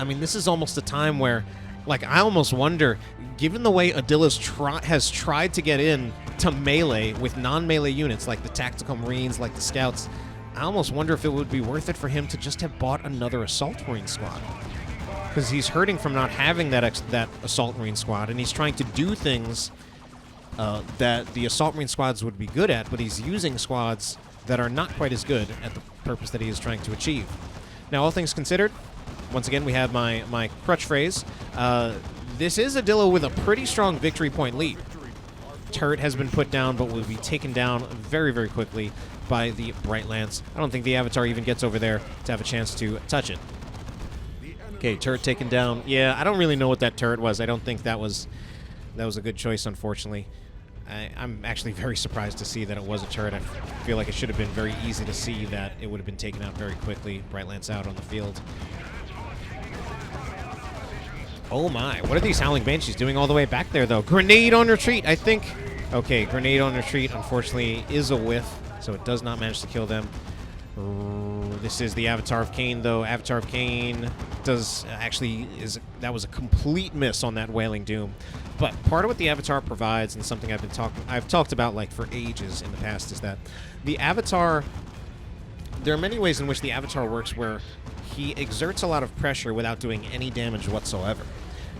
I mean, this is almost a time where, like, I almost wonder, given the way Adila's has tried to get in to melee with non-melee units, like the Tactical Marines, like the Scouts, I almost wonder if it would be worth it for him to just have bought another Assault Marine squad. Because he's hurting from not having that Assault Marine squad, and he's trying to do things that the Assault Marine squads would be good at, but he's using squads that are not quite as good at the purpose that he is trying to achieve. Now, all things considered, once again, we have my crutch phrase. This is Adila with a pretty strong victory point lead. Turret has been put down, but will be taken down very, very quickly by the Bright Lance. I don't think the Avatar even gets over there to have a chance to touch it. Okay, turret taken down. Yeah, I don't really know what that turret was. I don't think that was a good choice, unfortunately. I'm actually very surprised to see that it was a turret. I feel like it should have been very easy to see that it would have been taken out very quickly. Brightlance's out on the field. Oh my, what are these Howling Banshees doing all the way back there, though? Grenade on retreat, I think. Okay, grenade on retreat, unfortunately, is a whiff, so it does not manage to kill them. This is the Avatar of Cain, though. Avatar of Cain does actually that was a complete miss on that Wailing Doom. But part of what the Avatar provides, and something I've talked about like for ages in the past, is that the Avatar. There are many ways in which the Avatar works where he exerts a lot of pressure without doing any damage whatsoever.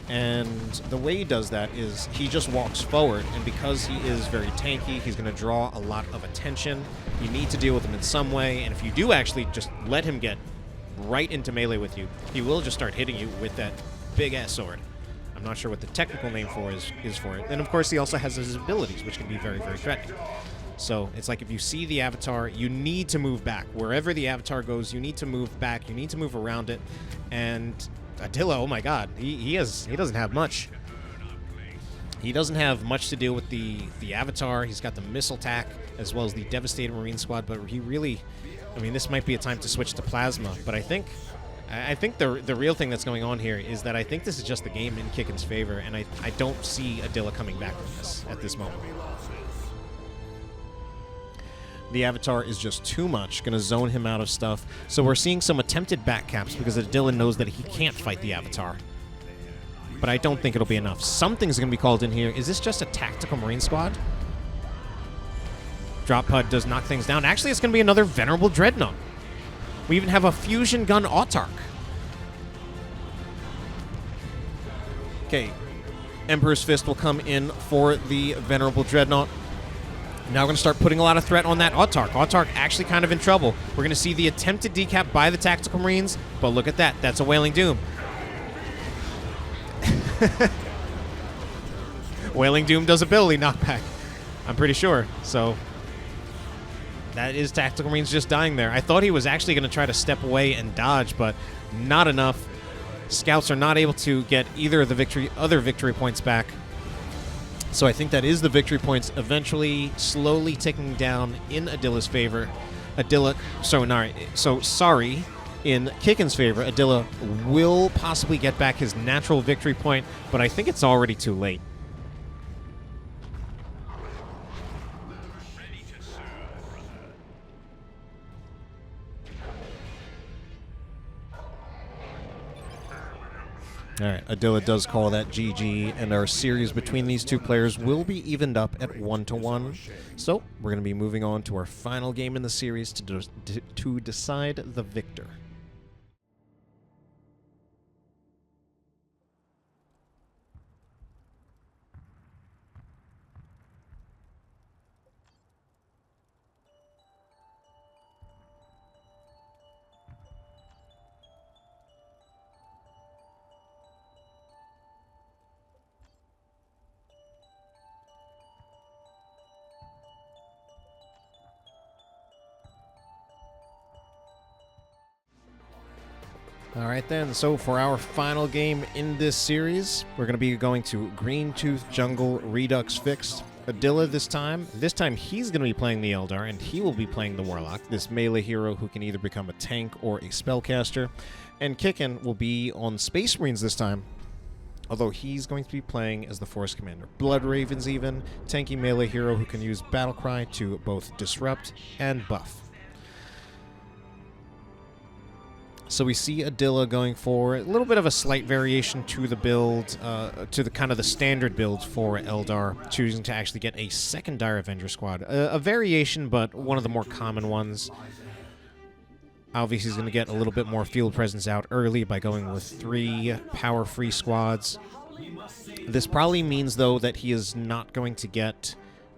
And the way he does that is he just walks forward, and because he is very tanky, he's going to draw a lot of attention. You need to deal with him in some way, and if you do actually just let him get right into melee with you, he will just start hitting you with that big-ass sword. I'm not sure what the technical name is for it. And of course, he also has his abilities, which can be very, very threatening. So it's like if you see the Avatar, you need to move back. Wherever the Avatar goes, you need to move back. You need to move around it. And Adila, oh my god, he doesn't have much. He doesn't have much to deal with the Avatar. He's got the missile attack as well as the devastating Marine squad, but he really, I mean, this might be a time to switch to Plasma. But I think the real thing that's going on here is that I think this is just the game in Kickin's favor, and I don't see Adila coming back from this at this moment. The Avatar is just too much, going to zone him out of stuff. So we're seeing some attempted backcaps because Adila knows that he can't fight the Avatar. But I don't think it'll be enough. Something's going to be called in here. Is this just a tactical Marine squad? Drop Pod does knock things down. Actually, it's going to be another Venerable Dreadnought. We even have a Fusion Gun Autarch. Okay. Emperor's Fist will come in for the Venerable Dreadnought. Now we're going to start putting a lot of threat on that Autarch. Autarch actually kind of in trouble. We're going to see the attempted decap by the Tactical Marines, but look at that. That's a Wailing Doom. Wailing Doom does ability knockback, I'm pretty sure. So that is Tactical Marines just dying there. I thought he was actually going to try to step away and dodge, but not enough. Scouts are not able to get either of the other victory points back. So I think that is the victory points eventually slowly ticking down in Adila's favor. Sorry, in Kickin's favor, Adila will possibly get back his natural victory point, but I think it's already too late. All right, Adila does call that GG, and our series between these two players will be evened up at 1-1. So we're going to be moving on to our final game in the series to decide the victor. All right then, so for our final game in this series, we're going to be going to Green Tooth Jungle Redux Fixed. Adila this time he's going to be playing the Eldar, and he will be playing the Warlock, this melee hero who can either become a tank or a spellcaster. And Kickin will be on Space Marines this time, although he's going to be playing as the Force Commander. Blood Ravens even, tanky melee hero who can use Battlecry to both disrupt and buff. So we see Adila going for a little bit of a slight variation to the build, to the kind of the standard build for Eldar, choosing to actually get a second Dire Avenger squad. A variation, but one of the more common ones. Obviously, he's going to get a little bit more field presence out early by going with 3 power-free squads. This probably means, though, that he is not going to get...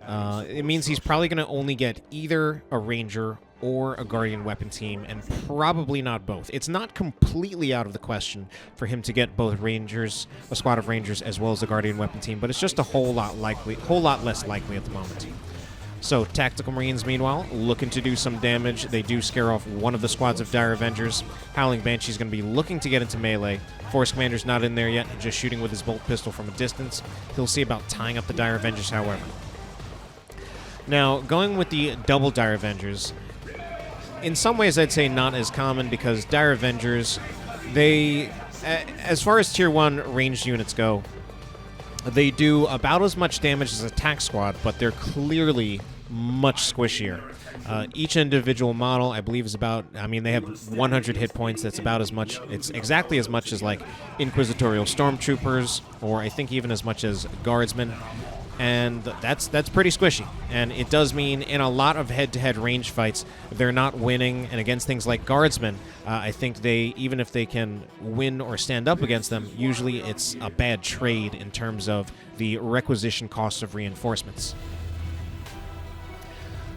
it means he's probably going to only get either a Ranger or a Guardian weapon team, and probably not both. It's not completely out of the question for him to get both Rangers, a squad of Rangers, as well as a Guardian weapon team, but it's just a whole lot less likely at the moment. So Tactical Marines, meanwhile, looking to do some damage. They do scare off one of the squads of Dire Avengers. Howling Banshee's going to be looking to get into melee. Force Commander's not in there yet, just shooting with his bolt pistol from a distance. He'll see about tying up the Dire Avengers, however. Now, going with the double Dire Avengers, in some ways I'd say not as common because Dire Avengers, they, as far as Tier 1 ranged units go, they do about as much damage as a attack squad, but they're clearly much squishier. Each individual model, I believe, is about, I mean, they have 100 hit points. That's about as much, it's exactly as much as, like, Inquisitorial Stormtroopers, or I think even as much as Guardsmen. And that's pretty squishy. And it does mean in a lot of head-to-head range fights, they're not winning. And against things like Guardsmen, I think they, even if they can win or stand up against them, usually it's a bad trade in terms of the requisition cost of reinforcements.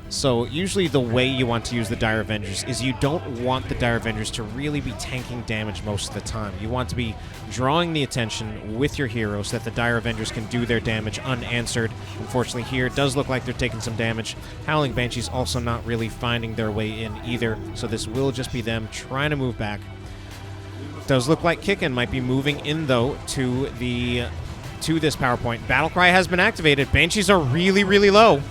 So usually the way you want to use the Dire Avengers is you don't want the Dire Avengers to really be tanking damage most of the time. You want to be drawing the attention with your heroes so that the Dire Avengers can do their damage unanswered. Unfortunately here, it does look like they're taking some damage. Howling Banshee's also not really finding their way in either, so this will just be them trying to move back. Does look like Kickin might be moving in, though, to this PowerPoint. Battlecry has been activated. Banshees are really, really low.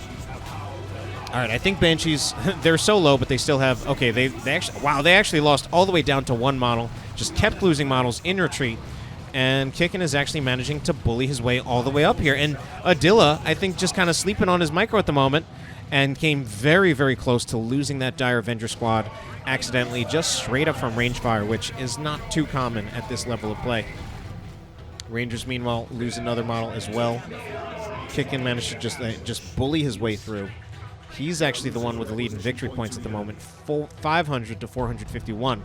All right, I think Banshees, they're so low, but they still have, okay, they actually lost all the way down to one model, just kept losing models in retreat, and Kickin is actually managing to bully his way all the way up here. And Adila, I think, just kind of sleeping on his micro at the moment, and came very, very close to losing that Dire Avenger squad accidentally, just straight up from range fire, which is not too common at this level of play. Rangers, meanwhile, lose another model as well. Kickin managed to just bully his way through. He's actually the one with the lead in victory points at the moment, 500 to 451.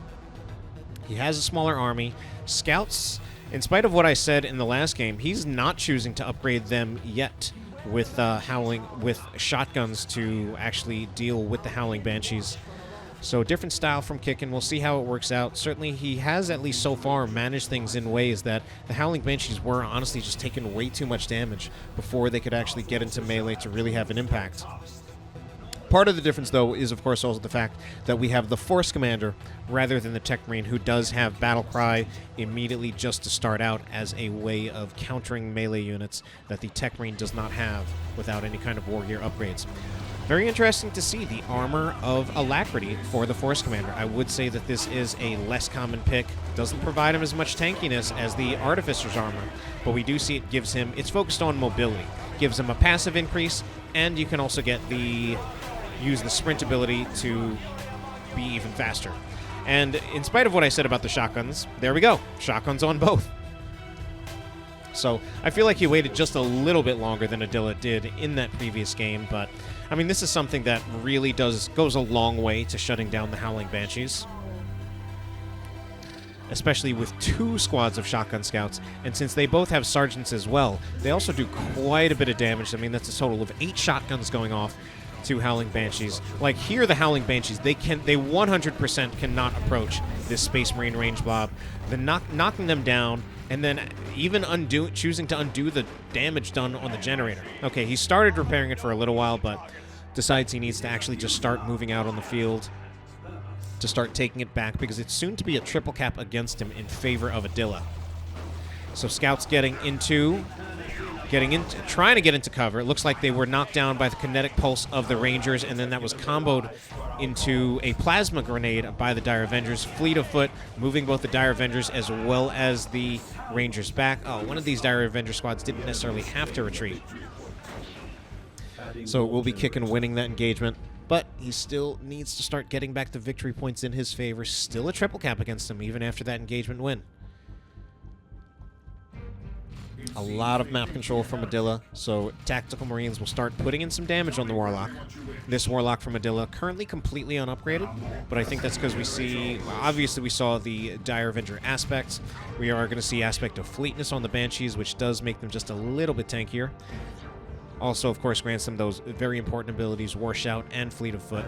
He has a smaller army. Scouts, in spite of what I said in the last game, he's not choosing to upgrade them yet with with shotguns to actually deal with the Howling Banshees. So different style from Kickin. We'll see how it works out. Certainly he has, at least so far, managed things in ways that the Howling Banshees were honestly just taking way too much damage before they could actually get into melee to really have an impact. Part of the difference, though, is, of course, also the fact that we have the Force Commander rather than the Techmarine, who does have Battlecry immediately just to start out as a way of countering melee units that the Techmarine does not have without any kind of war gear upgrades. Very interesting to see the Armor of Alacrity for the Force Commander. I would say that this is a less common pick. Doesn't provide him as much tankiness as the Artificer's Armor, but we do see it gives him, it's focused on mobility. Gives him a passive increase, and you can also get use the sprint ability to be even faster. And in spite of what I said about the shotguns, there we go. Shotguns on both. So I feel like he waited just a little bit longer than Adila did in that previous game, but I mean, this is something that really goes a long way to shutting down the Howling Banshees, especially with two squads of shotgun scouts. And since they both have sergeants as well, they also do quite a bit of damage. I mean, that's a total of 8 shotguns going off to Howling Banshees. Like here, the Howling Banshees, they 100% cannot approach this Space Marine range blob. Then knocking them down, and then even choosing to undo the damage done on the generator. Okay, he started repairing it for a little while, but decides he needs to actually just start moving out on the field to start taking it back, because it's soon to be a triple cap against him in favor of Adila. So scouts trying to get into cover. It looks like they were knocked down by the kinetic pulse of the Rangers, and then that was comboed into a plasma grenade by the Dire Avengers. Fleet of foot, moving both the Dire Avengers as well as the Rangers back. Oh, one of these Dire Avenger squads didn't necessarily have to retreat. So it will be Kickin winning that engagement, but he still needs to start getting back the victory points in his favor. Still a triple cap against him, even after that engagement win. A lot of map control from Adila, so Tactical Marines will start putting in some damage on the Warlock. This Warlock from Adila, currently completely unupgraded, but I think that's because we see, obviously we saw the Dire Avenger aspects. We are going to see aspect of fleetness on the Banshees, which does make them just a little bit tankier. Also, of course, grants them those very important abilities, War Shout and Fleet of Foot.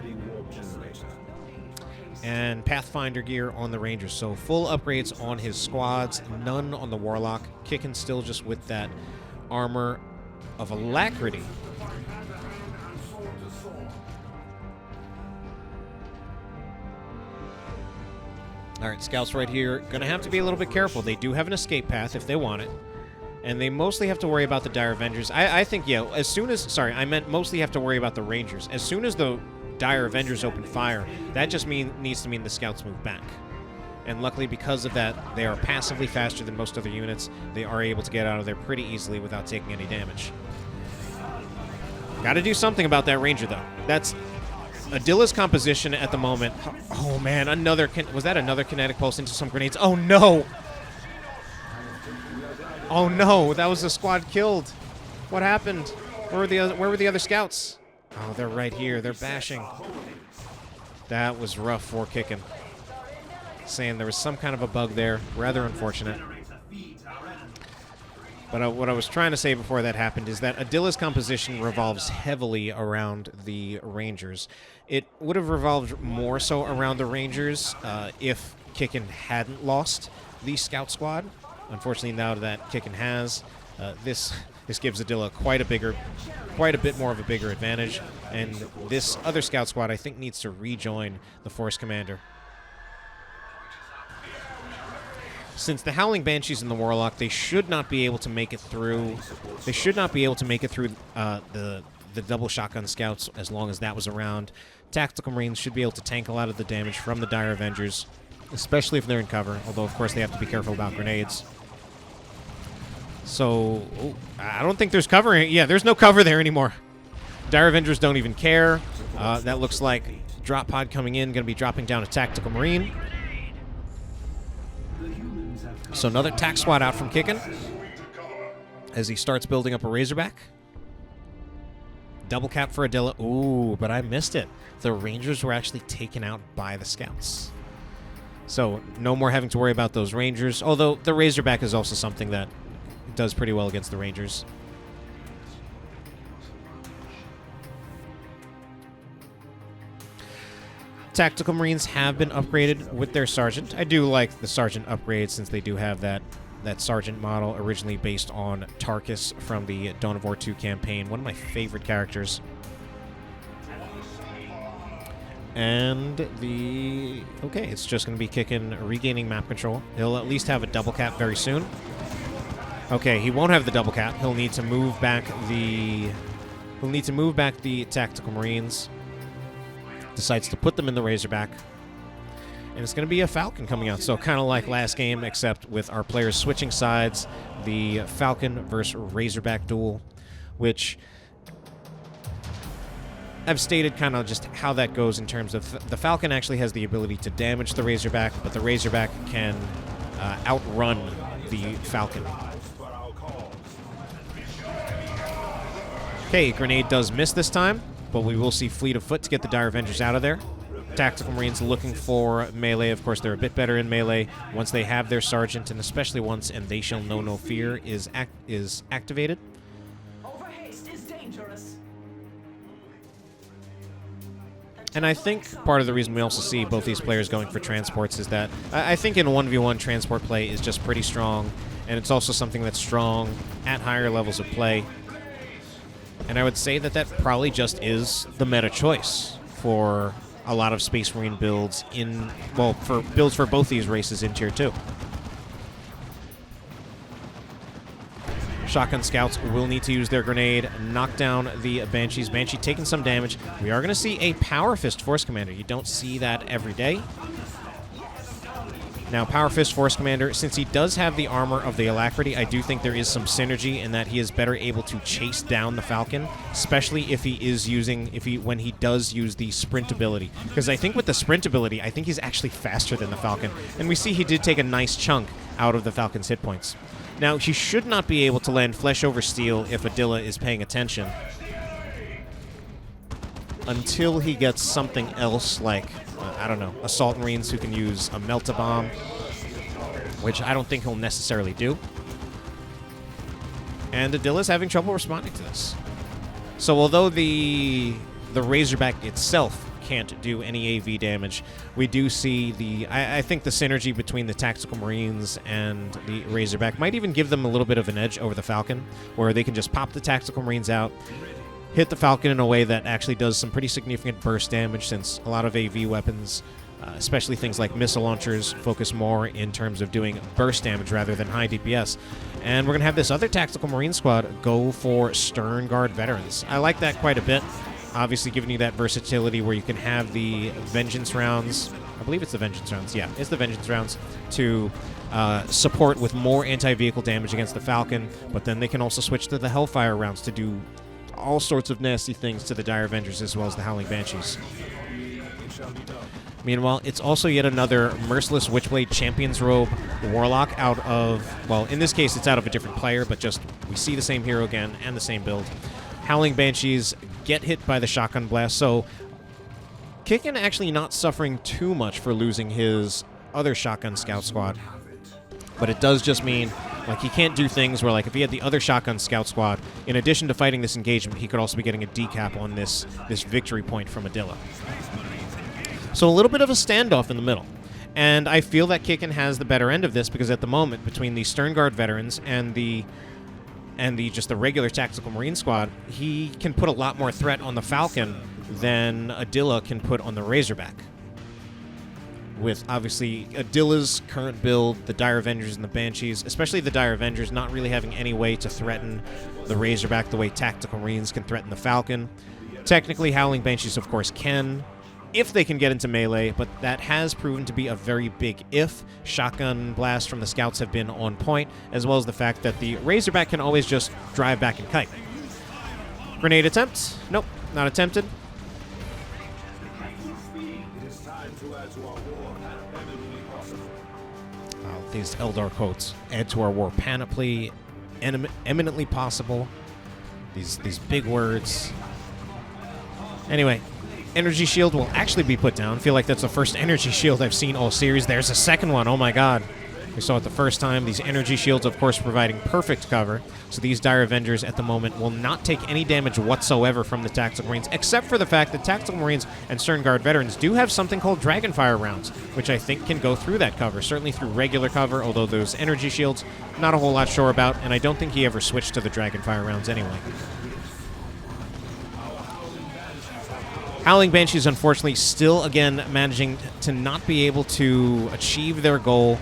And Pathfinder gear on the Rangers. So full upgrades on his squads, none on the Warlock. Kickin still just with that Armor of Alacrity. All right, scouts right here. Going to have to be a little bit careful. They do have an escape path if they want it. And they mostly have to worry about the Dire Avengers. I think, yeah, as soon as... Sorry, I meant mostly have to worry about the Rangers. As soon as the Dire Avengers open fire, that just needs to mean the scouts move back. And luckily, because of that, they are passively faster than most other units. They are able to get out of there pretty easily without taking any damage. Got to do something about that Ranger, though. That's... Adila's composition at the moment... Oh, man, another... Was that another kinetic pulse into some grenades? Oh, no! Oh, no, that was a squad killed. What happened? Where were the other scouts? Oh, they're right here. They're bashing. That was rough for Kickin. Saying there was some kind of a bug there. Rather unfortunate. But what I was trying to say before that happened is that Adila's composition revolves heavily around the Rangers. It would have revolved more so around the Rangers if Kickin hadn't lost the scout squad. Unfortunately, now that Kickin has, this gives Adila quite a bit more of a bigger advantage. And this other scout squad, I think, needs to rejoin the Force Commander. Since the Howling Banshees and the Warlock, they should not be able to make it through. They should not be able to make it through the double shotgun scouts as long as that was around. Tactical Marines should be able to tank a lot of the damage from the Dire Avengers, especially if they're in cover. Although, of course, they have to be careful about grenades. So, I don't think there's cover. Yeah, there's no cover there anymore. Dire Avengers don't even care. That looks like drop pod coming in, going to be dropping down a Tactical Marine. So another tac squad out from Kickin as he starts building up a Razorback. Double cap for Adila. Ooh, but I missed it. The Rangers were actually taken out by the scouts. So no more having to worry about those Rangers, although the Razorback is also something that does pretty well against the Rangers. Tactical Marines have been upgraded with their Sergeant. I do like the Sergeant upgrade since they do have that Sergeant model originally based on Tarkus from the Dawn of War 2 campaign. One of my favorite characters. And okay, it's just going to be Kickin regaining map control. He'll at least have a double cap very soon. Okay, he won't have the double cap. He'll need to move back the Tactical Marines. Decides to put them in the Razorback. And it's going to be a Falcon coming out. So kind of like last game, except with our players switching sides. The Falcon versus Razorback duel, which I've stated kind of just how that goes in terms of the Falcon actually has the ability to damage the Razorback, but the Razorback can outrun the Falcon. Okay, grenade does miss this time. But we will see Fleet of Foot to get the Dire Avengers out of there. Tactical Marines looking for melee. Of course, they're a bit better in melee once they have their Sergeant, and especially once And They Shall Know No Fear is activated.
Overhaste is dangerous.
And I think part of the reason we also see both these players going for transports is that I think in 1v1 transport play is just pretty strong, and it's also something that's strong at higher levels of play. And I would say that that probably just is the meta choice for a lot of Space Marine builds for builds for both these races in Tier 2. Shotgun Scouts will need to use their grenade, knock down the Banshees. Banshee taking some damage. We are going to see a Power Fist Force Commander. You don't see that every day. Now, Power Fist Force Commander, since he does have the armor of the Alacrity, I do think there is some synergy in that he is better able to chase down the Falcon, especially if he is when he does use the sprint ability. Because I think with the sprint ability, I think he's actually faster than the Falcon. And we see he did take a nice chunk out of the Falcon's hit points. Now, he should not be able to land Flesh over Steel if Adila is paying attention. Until he gets something else like, I don't know, Assault Marines who can use a Melt-A-Bomb, which I don't think he'll necessarily do. And Adila's having trouble responding to this. So although the Razorback itself can't do any AV damage, we do see I think the synergy between the Tactical Marines and the Razorback might even give them a little bit of an edge over the Falcon, where they can just pop the Tactical Marines out, hit the Falcon in a way that actually does some pretty significant burst damage, since a lot of AV weapons, especially things like missile launchers, focus more in terms of doing burst damage rather than high DPS. And we're going to have this other Tactical Marine squad go for Stern Guard veterans. I like that quite a bit. Obviously giving you that versatility where you can have the Vengeance rounds. I believe it's the Vengeance rounds. Yeah, it's the Vengeance rounds to support with more anti-vehicle damage against the Falcon, but then they can also switch to the Hellfire rounds to do all sorts of nasty things to the Dire Avengers as well as the Howling Banshees. Meanwhile, it's also yet another Merciless Witchblade Champion's Robe Warlock out of, well, in this case it's out of a different player, but just we see the same hero again and the same build. Howling Banshees get hit by the Shotgun Blast, so Kickin actually not suffering too much for losing his other Shotgun Scout Squad. But it does just mean, like, he can't do things where, like, if he had the other Shotgun Scout Squad, in addition to fighting this engagement, he could also be getting a decap on this victory point from Adila. So a little bit of a standoff in the middle. And I feel that Kickin has the better end of this, because at the moment, between the Stern Guard veterans and the just the regular Tactical Marine squad, he can put a lot more threat on the Falcon than Adila can put on the Razorback. With, obviously, Adila's current build, the Dire Avengers and the Banshees, especially the Dire Avengers, not really having any way to threaten the Razorback the way Tactical Marines can threaten the Falcon. Technically, Howling Banshees, of course, can, if they can get into melee, but that has proven to be a very big if. Shotgun blasts from the Scouts have been on point, as well as the fact that the Razorback can always just drive back and kite. Grenade attempt? Nope, not attempted. These Eldar quotes. Add to our war panoply, eminently possible. These big words. Anyway, energy shield will actually be put down. I feel like that's the first energy shield I've seen all series. There's a second one. Oh my god. We saw it the first time. These energy shields, of course, providing perfect cover. So these Dire Avengers at the moment will not take any damage whatsoever from the Tactical Marines, except for the fact that Tactical Marines and Stern Guard veterans do have something called Dragonfire rounds, which I think can go through that cover, certainly through regular cover, although those energy shields, not a whole lot sure about, and I don't think he ever switched to the Dragonfire rounds anyway. Howling Banshees, unfortunately, still, again, managing to not be able to achieve their goal.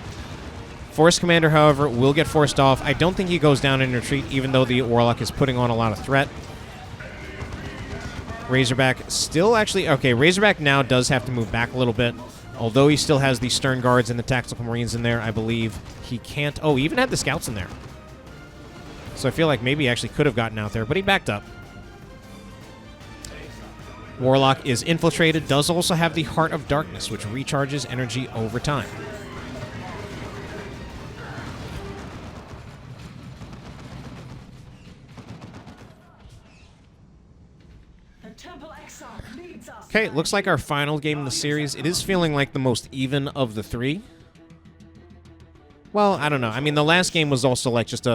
Force Commander, however, will get forced off. I don't think he goes down in retreat, even though the Warlock is putting on a lot of threat. Razorback still actually... Okay, Razorback now does have to move back a little bit. Although he still has the Stern Guards and the Tactical Marines in there, I believe he can't... Oh, he even had the Scouts in there. So I feel like maybe he actually could have gotten out there, but he backed up. Warlock is infiltrated, does also have the Heart of Darkness, which recharges energy over time. Okay, looks like our final game in the series. It is feeling like the most even of the three. Well, I don't know. I mean, the last game was also like just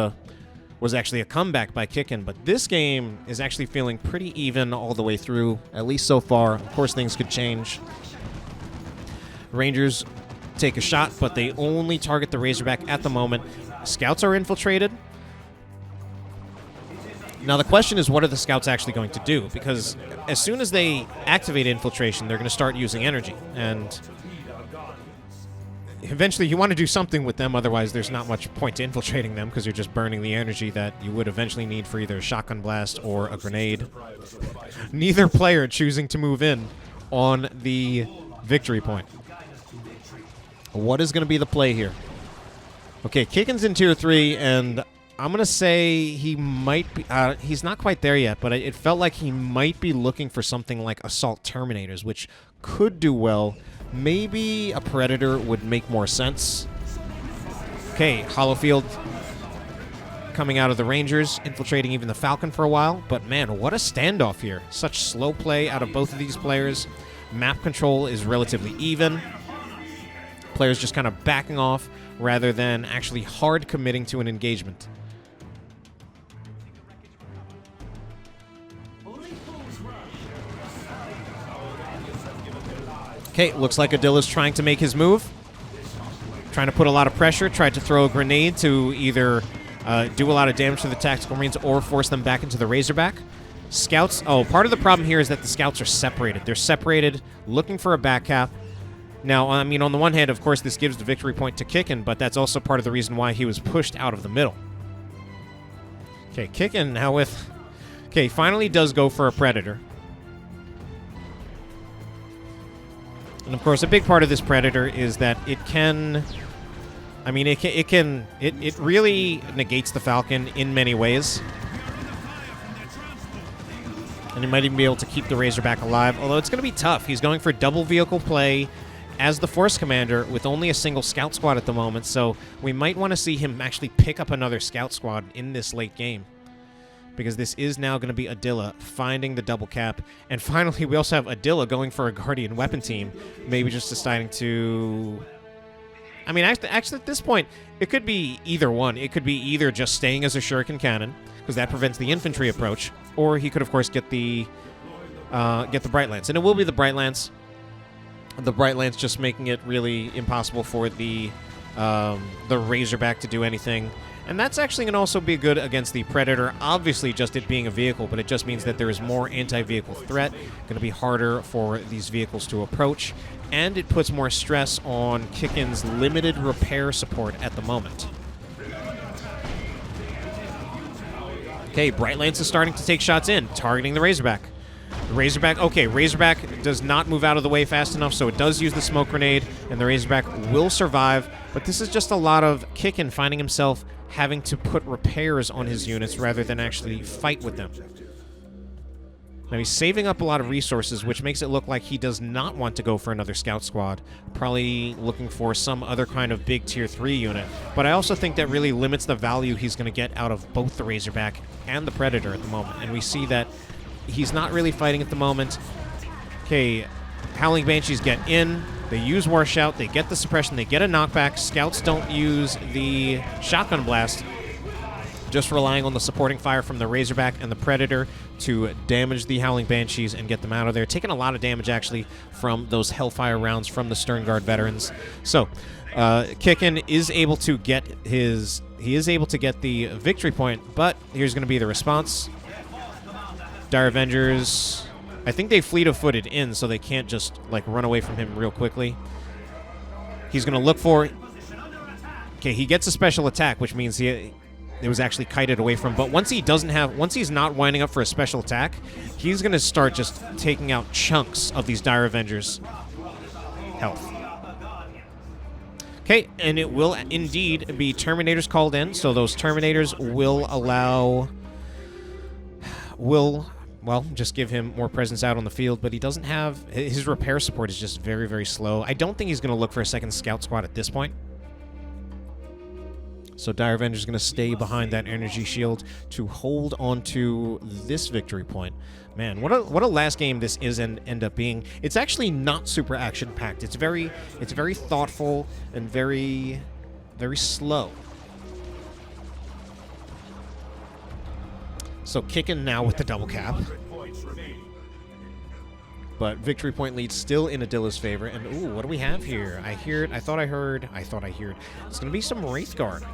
was actually a comeback by Kickin, but this game is actually feeling pretty even all the way through, at least so far. Of course, things could change. Rangers take a shot, but they only target the Razorback at the moment. Scouts are infiltrated. Now, the question is, what are the Scouts actually going to do? Because as soon as they activate infiltration, they're going to start using energy. And eventually, you want to do something with them. Otherwise, there's not much point to infiltrating them because you're just burning the energy that you would eventually need for either a shotgun blast or a grenade. Neither player choosing to move in on the victory point. What is going to be the play here? Okay, Kickin's in Tier 3, and I'm going to say he might be... he's not quite there yet, but it felt like he might be looking for something like Assault Terminators, which could do well. Maybe a Predator would make more sense. Okay, Hollowfield coming out of the Rangers, infiltrating even the Falcon for a while. But man, what a standoff here. Such slow play out of both of these players. Map control is relatively even. Players just kind of backing off rather than actually hard committing to an engagement. Okay, looks like Adila's trying to make his move. Trying to put a lot of pressure. Tried to throw a grenade to either do a lot of damage to the Tactical Marines or force them back into the Razorback. Scouts... Oh, part of the problem here is that the scouts are separated. They're separated, looking for a back cap. Now, I mean, on the one hand, of course, this gives the victory point to Kickin, but that's also part of the reason why he was pushed out of the middle. Okay, Kickin now with... Okay, finally does go for a Predator. And, of course, a big part of this Predator is that it can... I mean, it really negates the Falcon in many ways. And he might even be able to keep the Razorback alive, although it's going to be tough. He's going for double vehicle play as the Force Commander with only a single Scout Squad at the moment, so we might want to see him actually pick up another Scout Squad in this late game. Because this is now going to be Adila finding the double cap. And finally, we also have Adila going for a Guardian weapon team, maybe just deciding to... I mean, actually, at this point, it could be either one. It could be either just staying as a Shuriken Cannon, because that prevents the infantry approach, or he could, of course, get the Bright Lance. And it will be the Bright Lance. The Bright Lance just making it really impossible for the Razorback to do anything. And that's actually going to also be good against the Predator. Obviously, just it being a vehicle, but it just means that there is more anti-vehicle threat. Going to be harder for these vehicles to approach. And it puts more stress on Kickin's limited repair support at the moment. Okay, Bright Lance is starting to take shots in, targeting the Razorback. The Razorback, okay, Razorback does not move out of the way fast enough, so it does use the smoke grenade, and the Razorback will survive. But this is just a lot of Kickin finding himself having to put repairs on his units rather than actually fight with them. Now, he's saving up a lot of resources, which makes it look like he does not want to go for another Scout Squad, probably looking for some other kind of big Tier 3 unit. But I also think that really limits the value he's going to get out of both the Razorback and the Predator at the moment. And we see that he's not really fighting at the moment. Okay, Howling Banshees get in. They use War Shout. They get the suppression. They get a knockback. Scouts don't use the Shotgun Blast, just relying on the supporting fire from the Razorback and the Predator to damage the Howling Banshees and get them out of there. Taking a lot of damage, actually, from those Hellfire rounds from the Stern Guard veterans. So, Kickin is able to get his... He is able to get the victory point, but here's going to be the response. Dire Avengers... I think they fleet-of-footed in, so they can't just, like, run away from him real quickly. He's going to look for... Okay, he gets a special attack, which means it was actually kited away from. But once he's not winding up for a special attack, he's going to start just taking out chunks of these Dire Avengers' health. Okay, and it will indeed be Terminators called in, so those Terminators will allow... Well, just give him more presence out on the field, but he doesn't have... His repair support is just very, very slow. I don't think he's going to look for a second Scout Squad at this point. So Dire Avenger's going to stay behind that energy shield to hold on to this victory point. Man, what a last game this is and end up being. It's actually not super action-packed. It's very thoughtful and very, very slow. So Kickin now with the double cap. But victory point lead still in Adila's favor. And ooh, what do we have here? I thought I heard. It's going to be some Wraith Guard.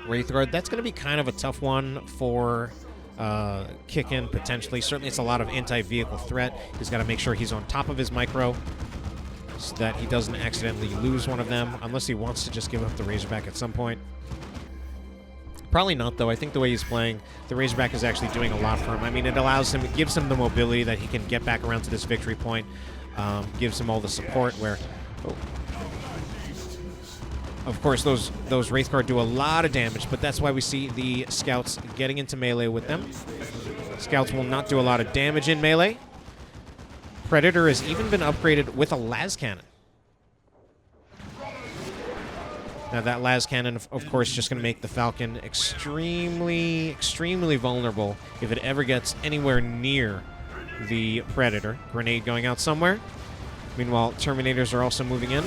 Wraith Guard, that's going to be kind of a tough one for Kickin, potentially. Certainly it's a lot of anti-vehicle threat. He's got to make sure he's on top of his micro so that he doesn't accidentally lose one of them, unless he wants to just give up the Razorback at some point. Probably not, though. I think the way he's playing, the Razorback is actually doing a lot for him. I mean, it gives him the mobility that he can get back around to this victory point. Gives him all the support where... Oh. Of course, those Wraith Guard do a lot of damage, but that's why we see the Scouts getting into melee with them. Scouts will not do a lot of damage in melee. Predator has even been upgraded with a las cannon. Now that las cannon, of course, just going to make the Falcon extremely, extremely vulnerable if it ever gets anywhere near the Predator. Grenade going out somewhere. Meanwhile, Terminators are also moving in.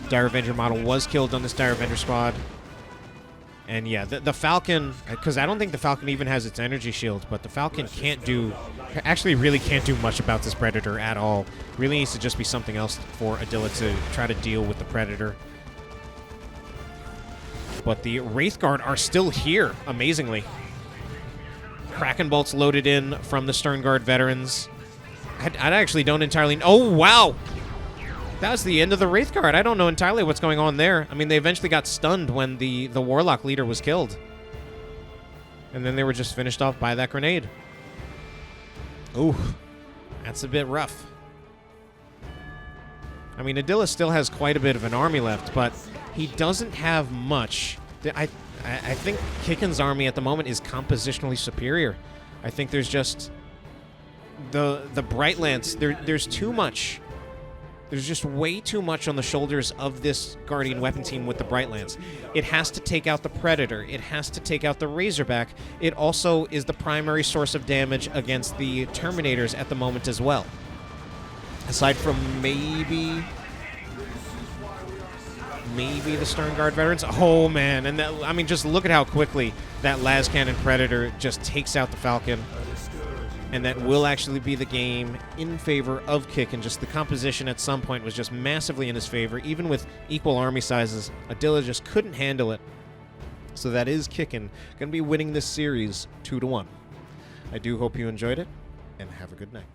Dire Avenger model was killed on this Dire Avenger squad. And yeah, the Falcon, because I don't think the Falcon even has its energy shield, but the Falcon really can't do much about this Predator at all. Really needs to just be something else for Adila to try to deal with the Predator. But the Wraith Guard are still here, amazingly. Kraken bolts loaded in from the Stern Guard veterans. I actually don't entirely... Oh, wow! That was the end of the Wraith Guard. I don't know entirely what's going on there. I mean, they eventually got stunned when the Warlock leader was killed. And then they were just finished off by that grenade. Ooh, that's a bit rough. I mean, Adila still has quite a bit of an army left, but he doesn't have much. I think Kickin's army at the moment is compositionally superior. I think there's just the Brightlance. There's too much. There's just way too much on the shoulders of this Guardian weapon team with the Brightlance. It has to take out the Predator. It has to take out the Razorback. It also is the primary source of damage against the Terminators at the moment as well. Aside from maybe the Stern Guard veterans. Oh, man. And that, I mean, just look at how quickly that las cannon Predator just takes out the Falcon. And that will actually be the game in favor of Kickin. Just the composition at some point was just massively in his favor. Even with equal army sizes, Adila just couldn't handle it. So that is Kickin. Going to be winning this series 2-1. I do hope you enjoyed it, and have a good night.